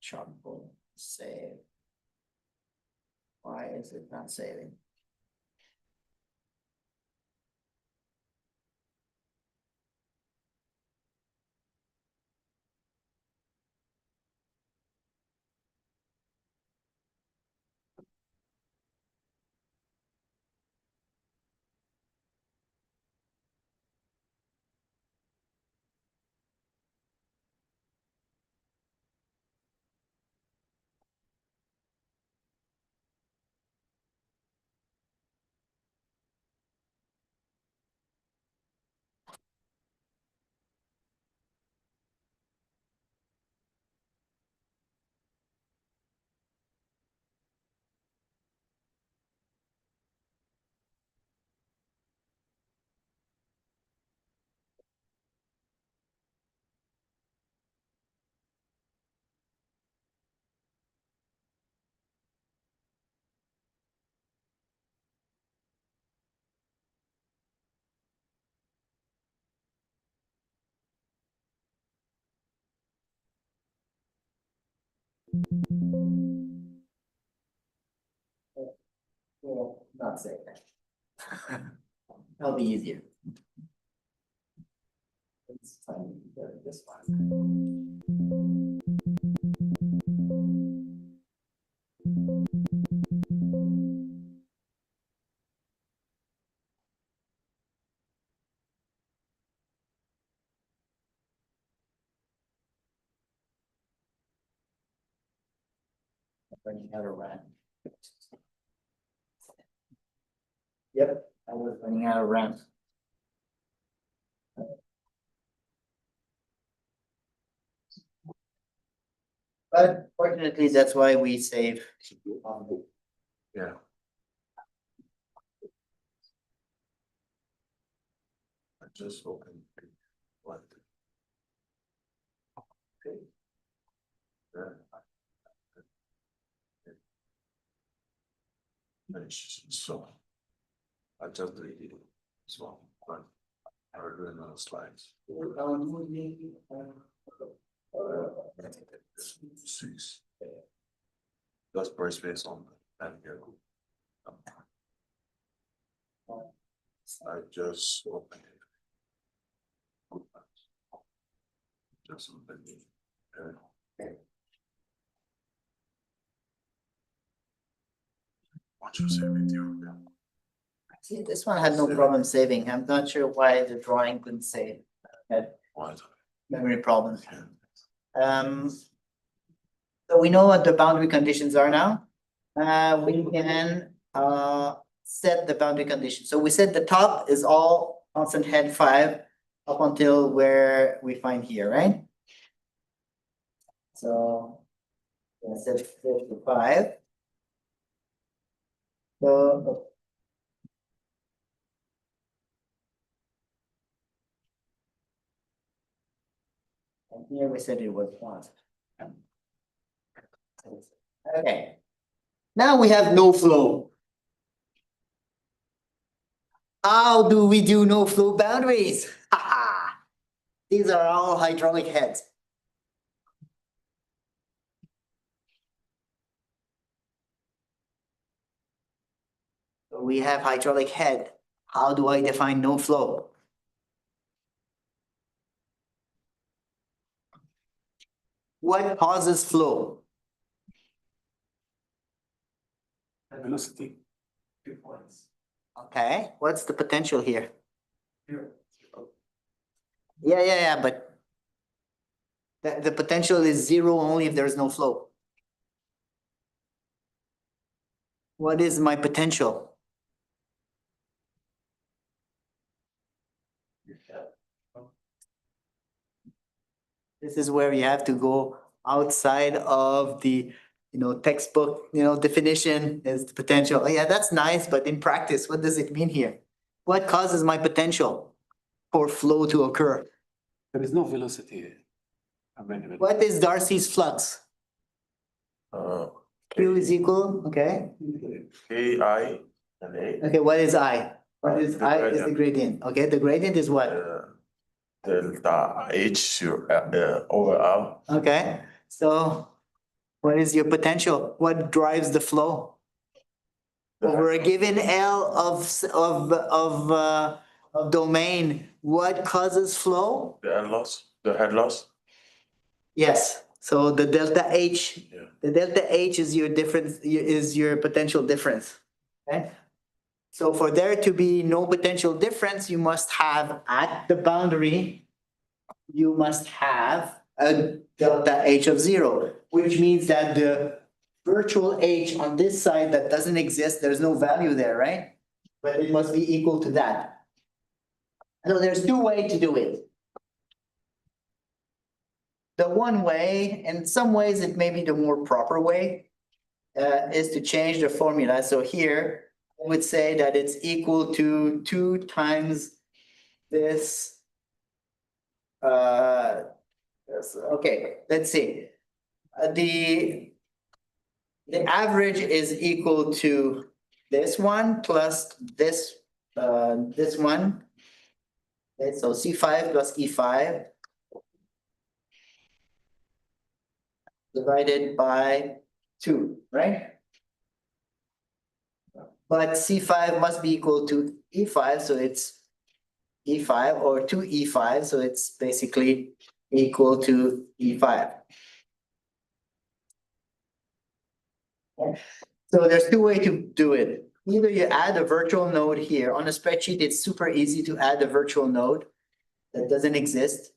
Chartable, save. Why is it not saving? Well, not saving. That'll be easier. Let's try and do this one. Running out of RAM. Yep, I was running out of RAM. But fortunately, that's why we save. Yeah. I just opened what? Okay. Yeah. Finish, so. I just deleted it as well, but I will do another slides. Six. Just press space on and here. I just opened it. Just open it. Want you to save it here? Yeah. See, this one had no problem saving. I'm not sure why the drawing couldn't save. Had What? memory problems. Yeah. So we know what the boundary conditions are now. We can set the boundary conditions. So we said the top is all constant head 5 up until where we find here, right? So let's set 55. So and here we said it was 1. Okay. Now we have no flow. How do we do no flow boundaries? These are all hydraulic heads. So we have hydraulic head. How do I define no flow? What causes flow? Velocity. 2 points. Okay, what's the potential here? Here. Yeah, but the potential is 0 only if there's no flow. What is my potential? This is where you have to go outside of the, textbook, definition is the potential. Oh, yeah, that's nice, but in practice, what does it mean here? What causes my potential for flow to occur? There is no velocity available. What is Darcy's flux? Q is equal, okay? AI and A. Okay, what is I? What is The I is the gradient. gradient, okay? The gradient is what? Delta H sur over R. Okay, so what is your potential? What drives the flow? Over a given L of domain, what causes flow? The head loss. Yes, so the delta H, Yeah. the delta H is your difference, is your potential difference, okay? So for there to be no potential difference, you must have at the boundary, you must have a delta H of 0, which means that the virtual H on this side that doesn't exist, there's no value there, right? But it must be equal to that. So there's 2 ways to do it. The one way, in some ways it may be the more proper way, is to change the formula. So here, I would say that it's equal to 2 times this. Okay, let's see. The average is equal to this one plus this one. Okay, so C5 plus E5 divided by 2, right? But C5 must be equal to E5, so it's E5 or 2E5, so it's basically equal to E5. Okay. So there's 2 ways to do it. Either you add a virtual node here. On a spreadsheet, it's super easy to add a virtual node that doesn't exist.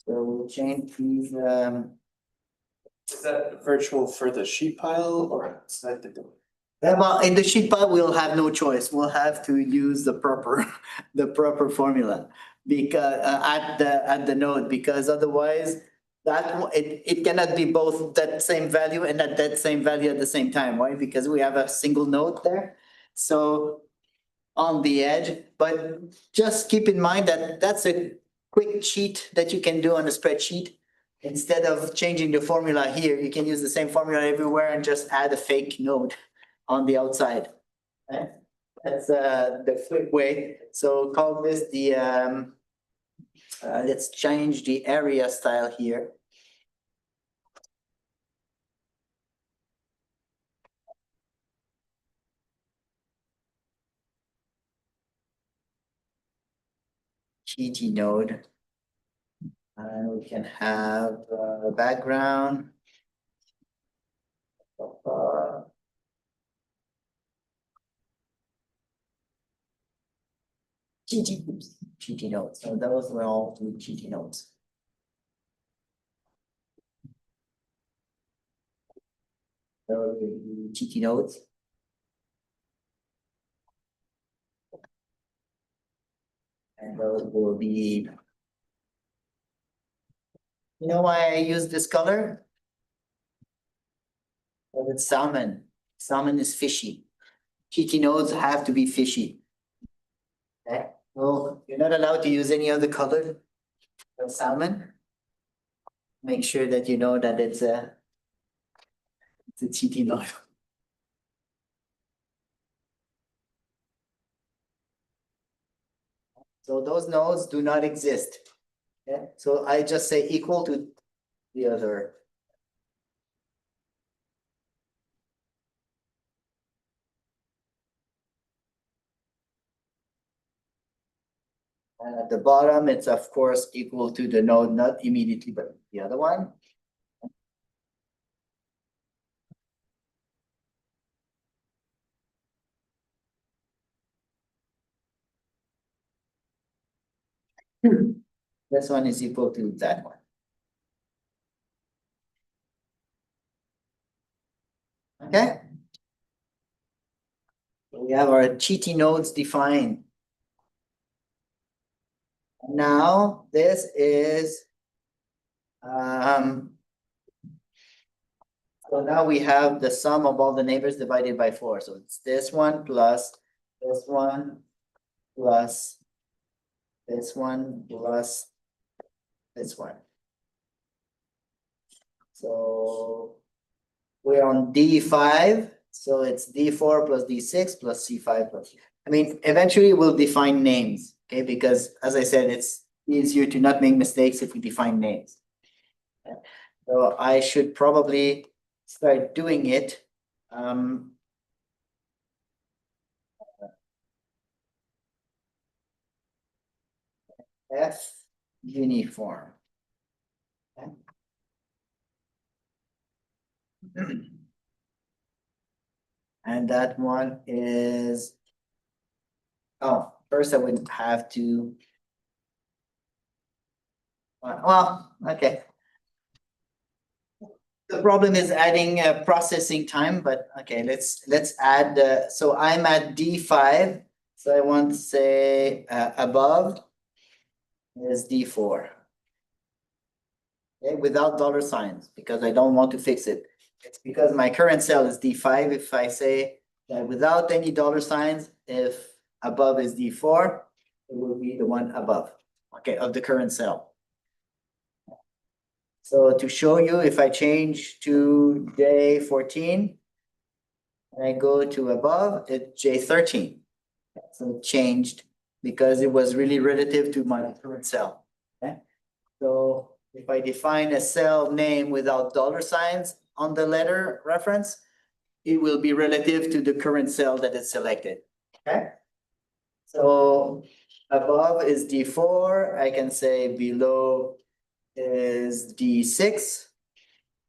So we'll change these. Is that virtual for the sheet pile or outside the door? Well, in the sheet pile, we'll have no choice. We'll have to use the proper, the proper formula because at the node, because otherwise it cannot be both that same value and at that same value at the same time, right? Because we have a single node there. So on the edge, but just keep in mind that that's a quick cheat that you can do on a spreadsheet. Instead of changing the formula here, you can use the same formula everywhere and just add a fake node on the outside. Okay? That's the quick way. So call this the let's change the area style here. GT node. And we can have background. GT nodes. So those were all 2 GT nodes. the GT nodes. And those will be. You know why I use this color? Well, it's salmon. Salmon is fishy. GT nodes have to be fishy. Okay, well, you're not allowed to use any other color than salmon. Make sure that you know that it's a GT node. So those nodes do not exist. Okay, so I just say equal to the other. And at the bottom, it's of course equal to the node, not immediately, but the other one. This one is equal to that one. Okay. We have our GT nodes defined. Now, this is, so now we have the sum of all the neighbors divided by 4. So it's this one plus this one plus this one plus this one. So we're on D5, so it's D4 plus D6 plus C5 plus. I mean, eventually we'll define names, okay? Because as I said, it's easier to not make mistakes if we define names. Okay? So I should probably start doing it. F uniform. Okay. And that one is, oh, first I would have to. Well, okay. The problem is adding processing time, but okay, let's add, so I'm at D5, so I want to say above is D4. Okay, without dollar signs, because I don't want to fix it. It's because my current cell is D5. If I say that without any dollar signs, if above is D4, it will be the one above, okay, of the current cell. So to show you, if I change to J14, and I go to above, it's J13. So it changed because it was really relative to my current cell. Okay. So if I define a cell name without dollar signs on the letter reference, it will be relative to the current cell that is selected. Okay. So above is D4. I can say below is D6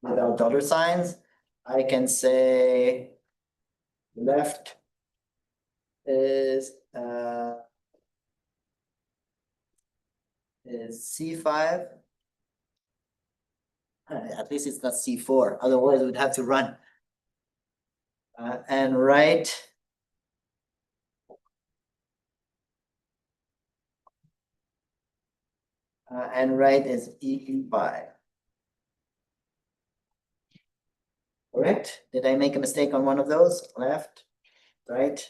without dollar signs. I can say left is C5. At least it's not C4, otherwise we'd have to run. And right is E5. Correct? Did I make a mistake on one of those? Left, right?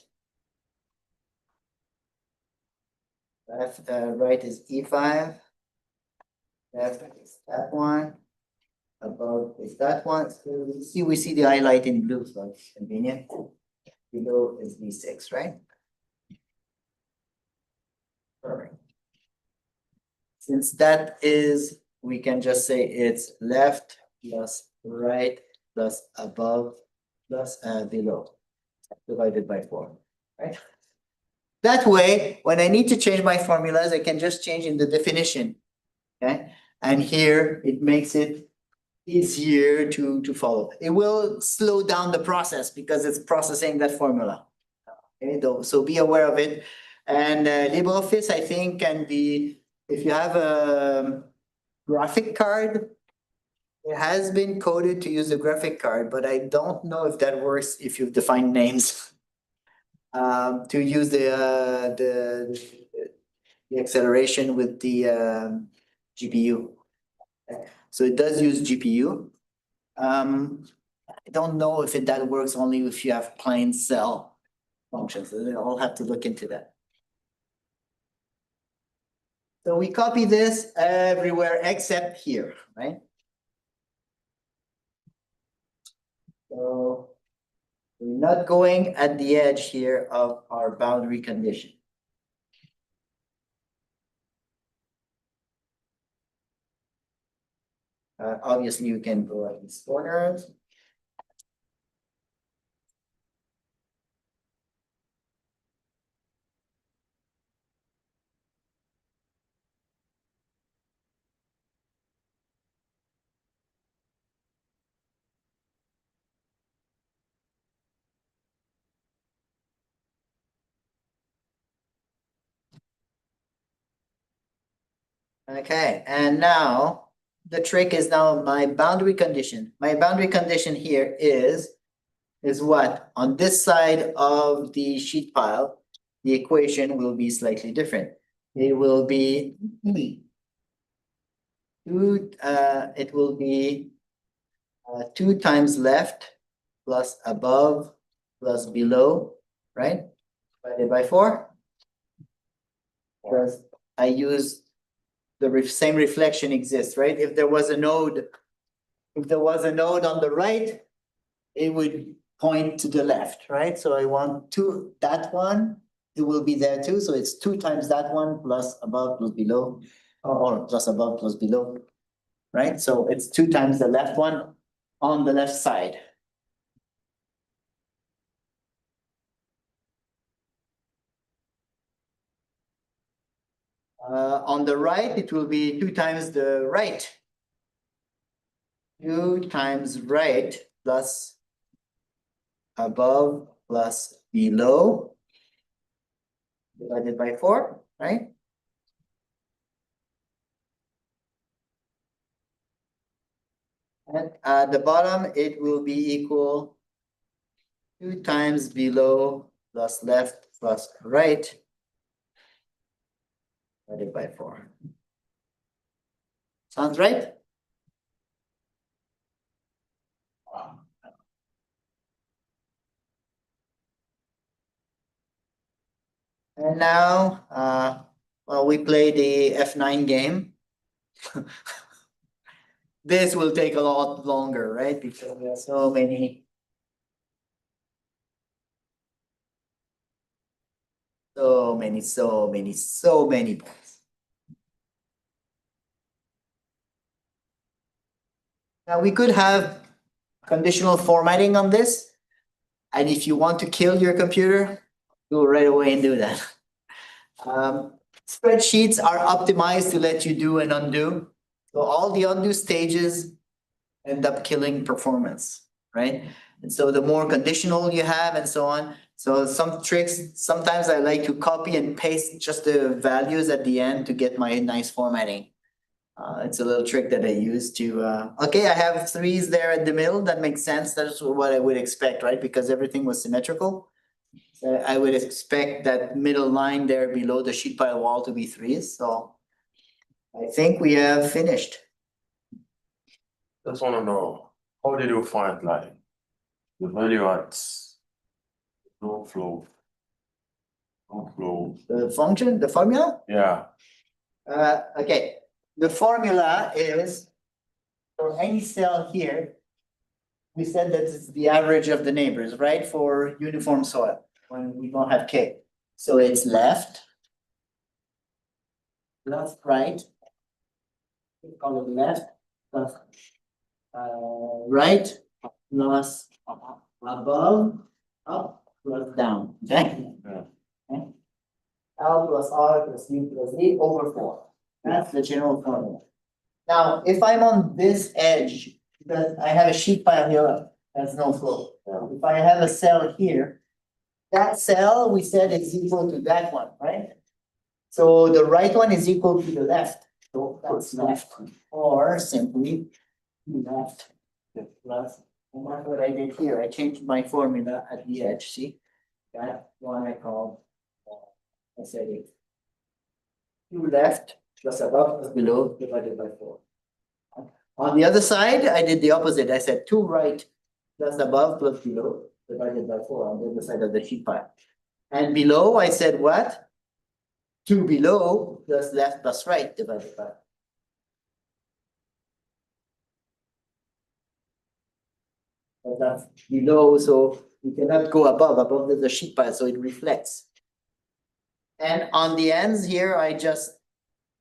Left, right is E5. Left is that one. Above is that one. So we see the highlight in blue, so it's convenient. Below is D6, right? Perfect. Since that is, we can just say it's left plus right plus above plus below, divided by 4, right? That way, when I need to change my formulas, I can just change in the definition, okay? And here, it makes it easier to follow. It will slow down the process because it's processing that formula. Okay, so be aware of it. And LibreOffice, I think, can be, if you have a graphic card, It has been coded to use a graphic card, but I don't know if that works if you've defined names. To use the acceleration with the GPU. So it does use GPU. I don't know if that works only if you have plain cell functions. I'll have to look into that. So we copy this everywhere except here, right? So we're not going at the edge here of our boundary condition. Obviously, you can go at these corners. Okay, and now the trick is now my boundary condition. My boundary condition here is what? On this side of the sheet pile, the equation will be slightly different. It will be two times left plus above plus below, right? Divided by 4. Because I use the same reflection exists, right? If there was a node on the right, it would point to the left, right? So I want that one, it will be there too. So it's 2 times that one plus above plus below, or plus above plus below, right? So it's 2 times the left one on the left side. On the right, it will be 2 times the right. 2 times right plus above plus below divided by 4, right? And at the bottom, it will be equal 2 times below plus left plus right divided by 4. Sounds right? And now, well, we play the F9 game. This will take a lot longer, right? Because there are so many points. Now we could have conditional formatting on this. And if you want to kill your computer, go right away and do that. Spreadsheets are optimized to let you do and undo. So all the undo stages end up killing performance, right? And so the more conditional you have and so on. So some tricks, sometimes I like to copy and paste just the values at the end to get my nice formatting. It's a little trick that I use to, okay, I have 3s there at the middle. That makes sense. That's what I would expect, right? Because everything was symmetrical. So I would expect that middle line there below the sheet pile wall to be 3s. So I think we have finished. Just wanna know, how did you find like the value at no flow? No flow, The function, the formula? yeah, Okay, the formula is for any cell here, we said that it's the average of the neighbors, right? For uniform soil, when we don't have K. So it's left, right, we call it left, plus right, plus above, up, plus down, okay? Yeah. Okay. L plus R plus U plus V over 4. That's the general formula. Now, if I'm on this edge, because I have a sheet pile here, that's no flow. If I have a cell here, that cell we said is equal to that one, right? So the right one is equal to the left, so that's left. Or simply, left, the plus, and that's what I did here, I changed my formula at the edge, see? That one I call, I said it. Two left plus above plus below divided by four. On the other side, I did the opposite, I said two right plus above plus below divided by four on the other side of the sheet pile. And below, I said what? Two below plus left plus right divided by. But that's below, so you cannot go above. Above there's a sheet pile, so it reflects. And on the ends here, I just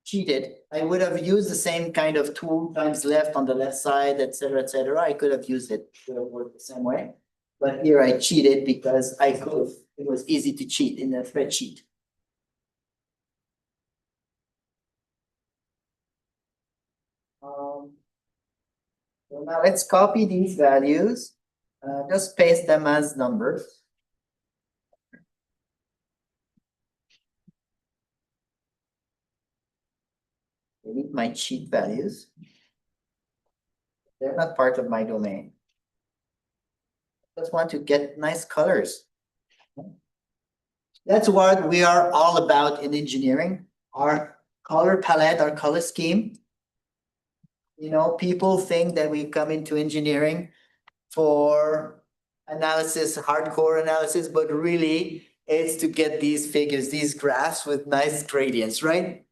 cheated. I would have used the same kind of two times left on the left side, etc., etc. I could have used it, would have worked the same way. But here I cheated because I could. It was easy to cheat in a spreadsheet. So now let's copy these values. Just paste them as numbers. Delete my cheat values. They're not part of my domain. Just want to get nice colors. That's what we are all about in engineering. Our color palette, our color scheme. You know, people think that we come into engineering for analysis, hardcore analysis, but really it's to get these figures, these graphs with nice gradients, right?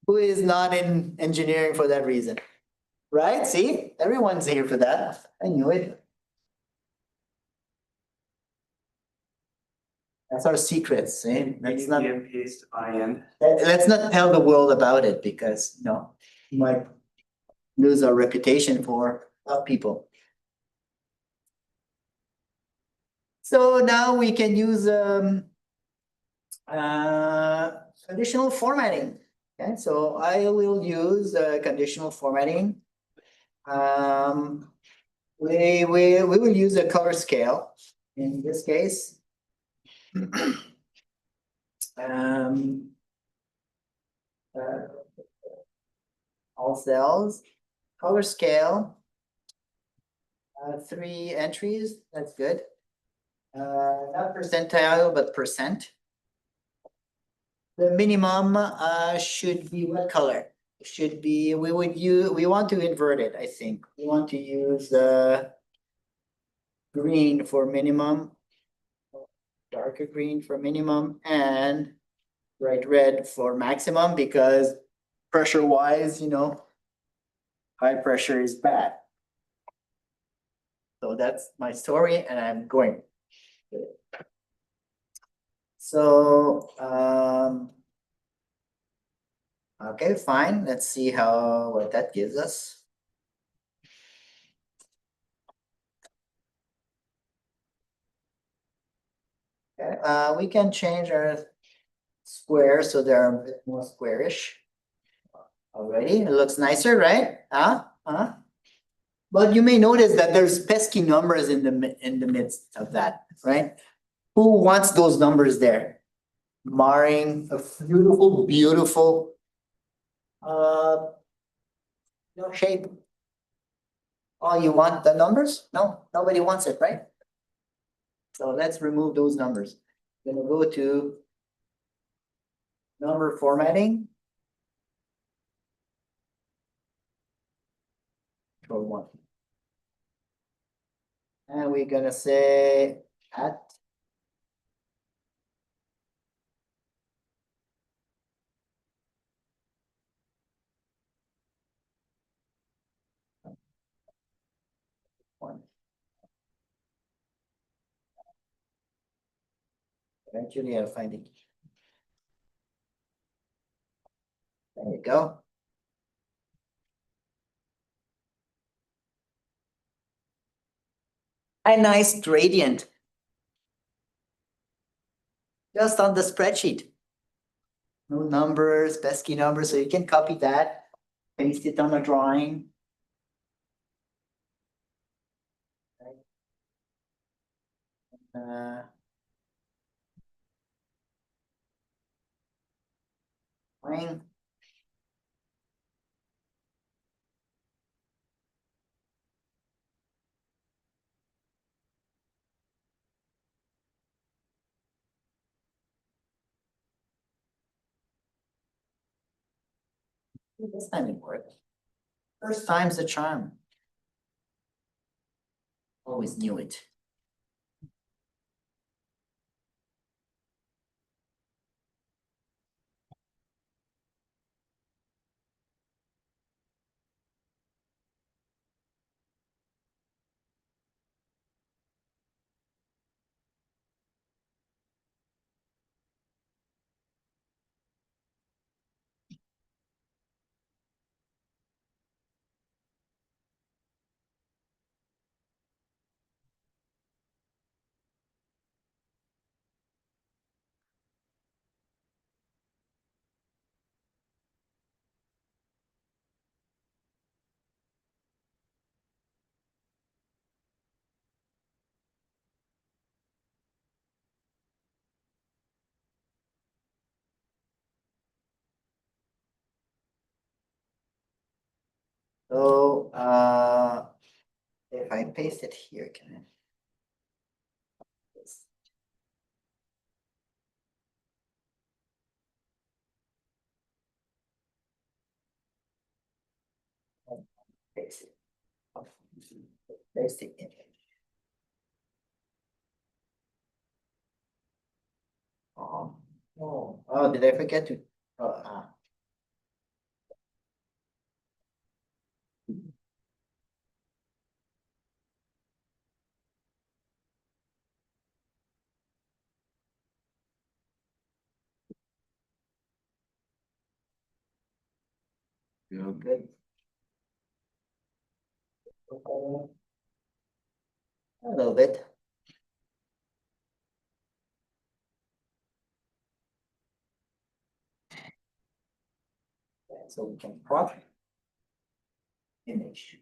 Who is not in engineering for that reason? Right? See, everyone's here for that. I knew it. That's our secrets, eh? Let's not, and paste IN. let's not tell the world about it because, you know, we might lose our reputation for people. So now we can use conditional formatting. Okay, so I will use conditional formatting. We will use a color scale in this case. Um, all cells, color scale. 3 entries, that's good. Not percentile, but percent. The minimum should be what color? Should be, we want to invert it, I think. We want to use green for minimum, darker green for minimum, and bright red for maximum, because pressure wise, you know, high pressure is bad. So that's my story, and I'm going. So, okay, fine. Let's see what that gives us. Okay, we can change our square so they're a bit more squarish. Already, it looks nicer, right? But you may notice that there's pesky numbers in the midst of that, right? Who wants those numbers there? Marring a beautiful, beautiful shape. Oh, you want the numbers? No, nobody wants it, right? So let's remove those numbers. Gonna go to number formatting. Control 1. And we're gonna say at one. Eventually I'll find it. There you go. A nice gradient. Just on the spreadsheet. No numbers, pesky numbers, so you can copy that, paste it on a drawing. Drawing. This time it worked. First time's the charm. Always knew it. So, if I paste it here, can I? Paste it. Paste it in. Oh, did I forget to? Ah. You're good. A little bit. So we can crop image.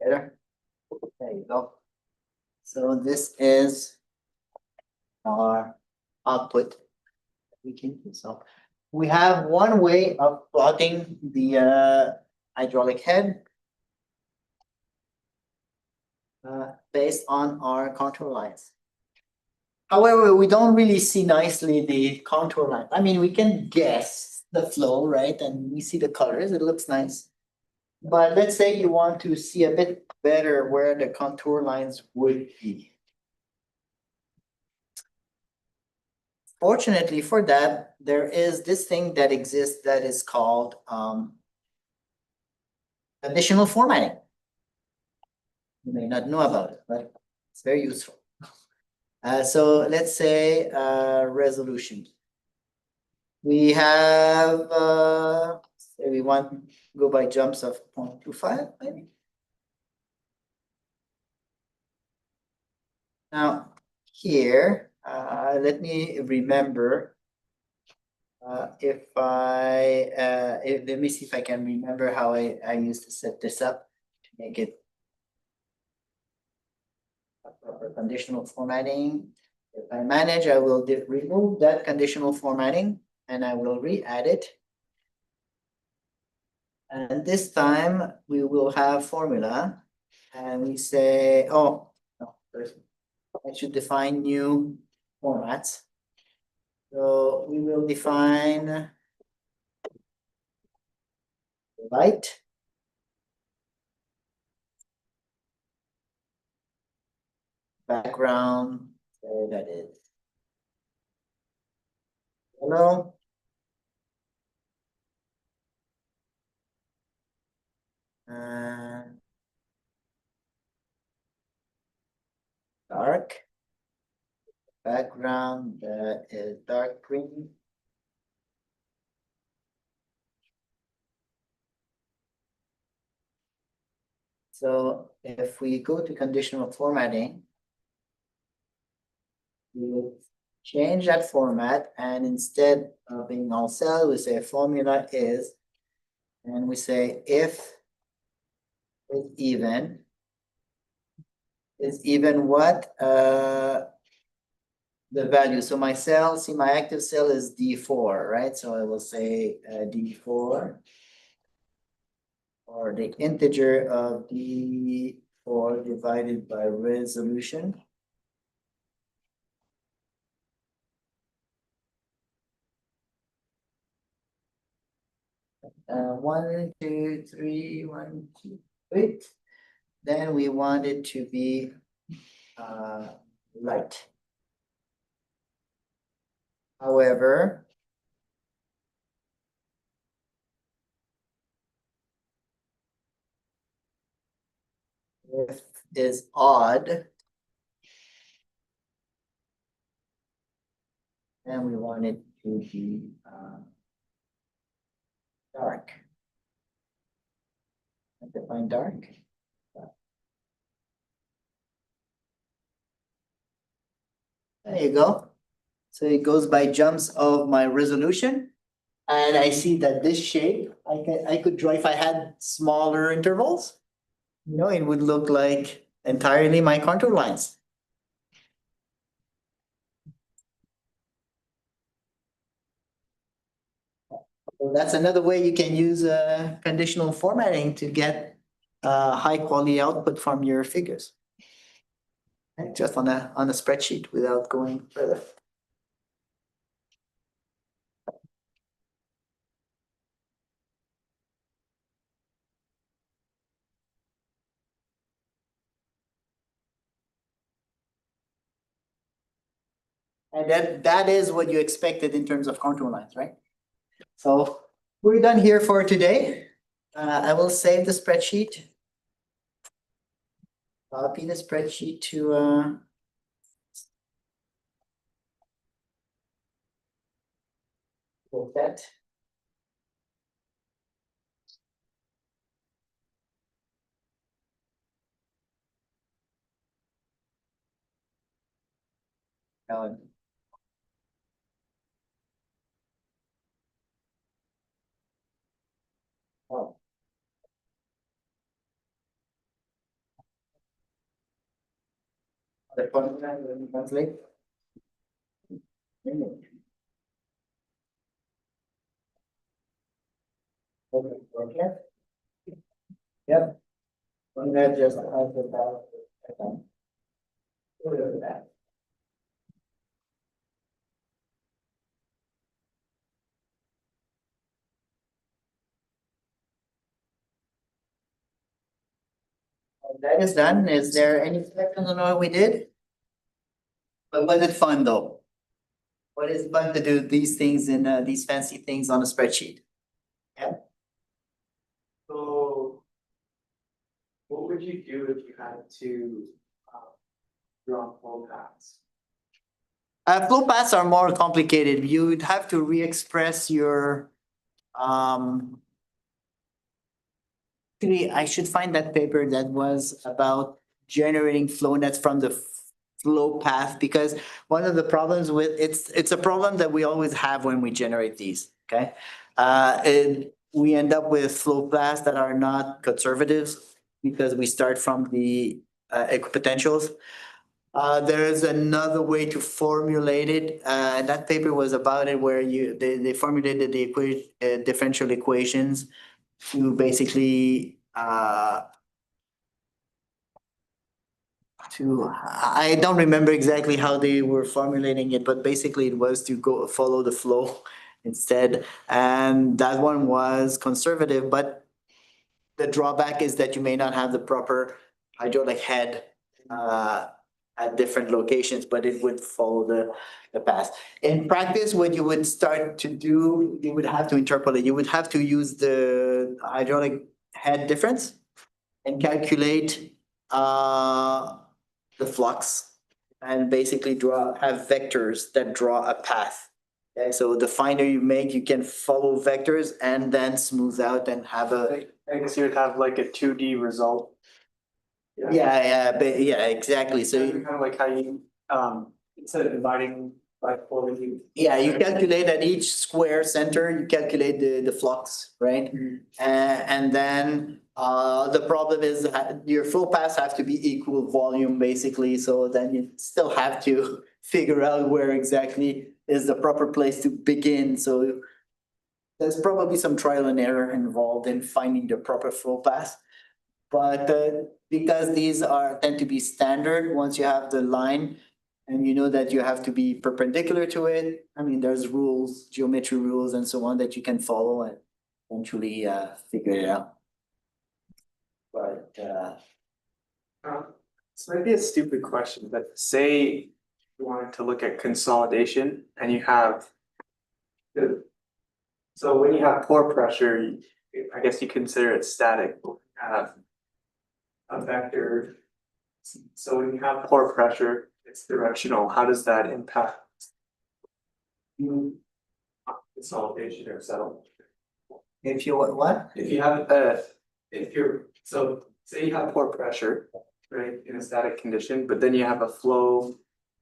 Better. There you go. So this is our output. We can do so. We have one way of plotting the hydraulic head based on our contour lines. However, we don't really see nicely the contour line. I mean, we can guess the flow, right? And we see the colors, it looks nice. But let's say you want to see a bit better where the contour lines would be. Fortunately for that, there is this thing that exists that is called conditional formatting. You may not know about it, but it's very useful. So let's say resolution. We have say we want go by jumps of 0.25 maybe. Now here, let me remember let me see if I can remember how I used to set this up to make it a proper conditional formatting. If I manage, I will remove that conditional formatting and I will re-add it. And this time we will have formula and we say, oh, no, first I should define new formats. So we will define light, background, so that is yellow, and dark, background that is dark green, So if we go to conditional formatting, we will change that format and instead of being all cell, we say formula is, and we say if is even what? The value. So my cell, see my active cell is D4, right? So I will say D4 or the integer of D4 divided by resolution. One, two, three, 1, 2, 3. Then we want it to be light. However, if is odd, then we want it to be dark. Define dark. There you go. So it goes by jumps of my resolution. And I see that this shape, I could draw if I had smaller intervals. You know, it would look like entirely my contour lines. So that's another way you can use conditional formatting to get high quality output from your figures. Okay, just on a spreadsheet without going further. And that is what you expected in terms of contour lines, right? So we're done here for today. I will save the spreadsheet. Copy the spreadsheet to that. Um, oh. The formula will translate. Okay. Yep. One that just has about. That. That is done. Is there any questions on what we did? But was it fun though? What is fun to do these things in these fancy things on a spreadsheet? So what would you do if you had to draw flow paths? Flow paths are more complicated. You would have to re-express your actually, I should find that paper that was about generating flow nets from the flow path, because one of the problems with it's a problem that we always have when we generate these, okay? And we end up with flow paths that are not conservatives because we start from the equipotentials. There is another way to formulate it, and that paper was about it where they formulated the differential equations to basically I don't remember exactly how they were formulating it, but basically it was to go follow the flow instead. And that one was conservative, but the drawback is that you may not have the proper hydraulic head at different locations, but it would follow the path. In practice, what you would start to do, you would have to interpolate. You would have to use the hydraulic head difference and calculate the flux and basically have vectors that draw a path. Okay, so the finer you make, you can follow vectors and then smooth out and have a. I guess you would have like a 2D result but yeah, exactly. So Kind of like how you, instead of dividing by four, you. yeah, you calculate at each square center, you calculate the flux, right? And then the problem is your flow paths have to be equal volume basically, so then you still have to figure out where exactly is the proper place to begin, so there's probably some trial and error involved in finding the proper flow path. But because these are tend to be standard, once you have the line and you know that you have to be perpendicular to it, I mean, there's rules, geometry rules and so on that you can follow and eventually figure it out. But This might be a stupid question, but say you wanted to look at consolidation and you have. So when you have pore pressure, I guess you consider it static, but when you have a vector. So when you have pore pressure, it's directional, how does that impact? Consolidation or settlement? if you what? If you have if you're, so say you have pore pressure, right, in a static condition, but then you have a flow.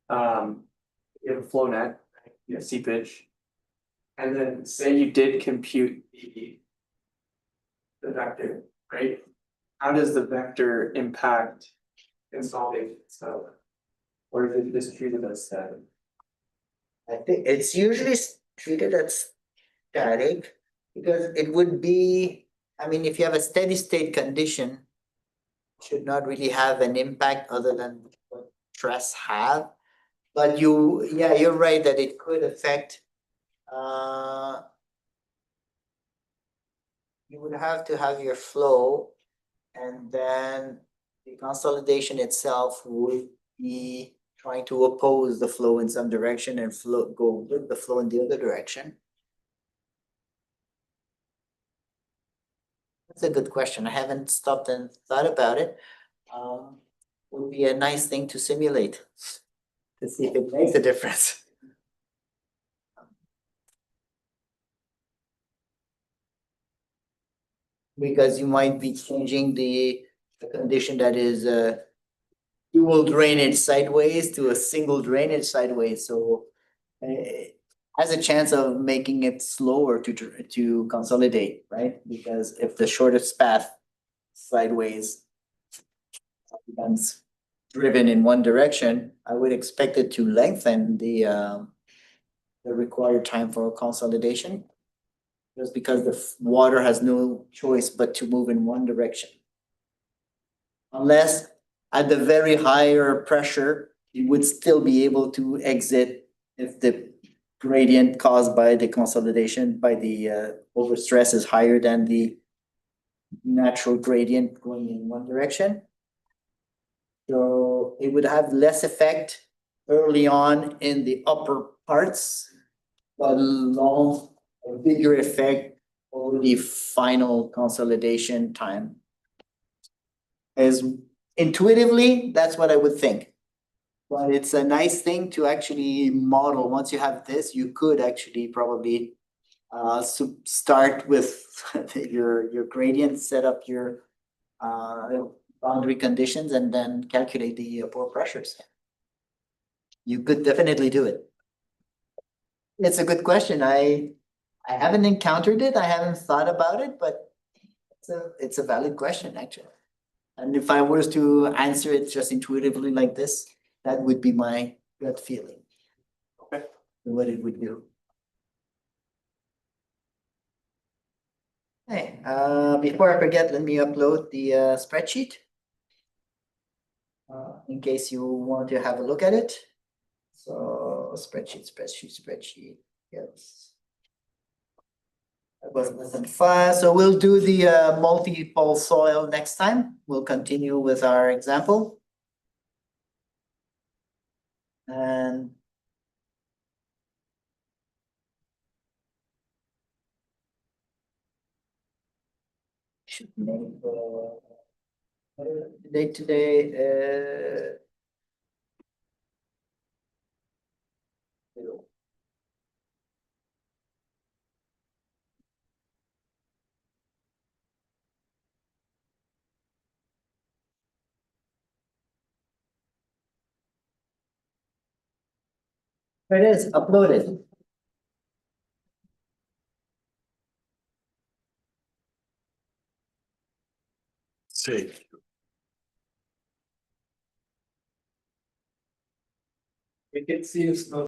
You have a flow net, right, you have seepage. And then say you did compute the vector, right? How does the vector impact consolidation settlement? Or is it just treated as static? I think it's usually treated as static because it would be, I mean, if you have a steady state condition, should not really have an impact other than what stress have. But yeah, you're right that it could affect, you would have to have your flow and then the consolidation itself would be trying to oppose the flow in some direction and go with the flow in the other direction. That's a good question. I haven't stopped and thought about it. Would be a nice thing to simulate to see if it makes a difference. Because you might be changing the condition that is dual drainage sideways to a single drainage sideways, so has a chance of making it slower to consolidate, right? Because if the shortest path sideways becomes driven in one direction, I would expect it to lengthen the required time for consolidation. Just because the water has no choice but to move in one direction. Unless at the very higher pressure, you would still be able to exit if the gradient caused by the consolidation by the overstress is higher than the natural gradient going in one direction. So it would have less effect early on in the upper parts, but a bigger effect over the final consolidation time. As intuitively, that's what I would think. But it's a nice thing to actually model. Once you have this, you could actually probably start with your gradient, set up your boundary conditions, and then calculate the pore pressures. You could definitely do it. It's a good question. I haven't encountered it. I haven't thought about it, but it's a valid question actually. And if I was to answer it just intuitively like this, that would be my gut feeling. Okay. What it would do. Hey, before I forget, let me upload the spreadsheet. In case you want to have a look at it. So spreadsheet. Yes. That was less than 5. So we'll do the multiple soil next time. We'll continue with our example. And should make date today. There it is, uploaded. See. We can see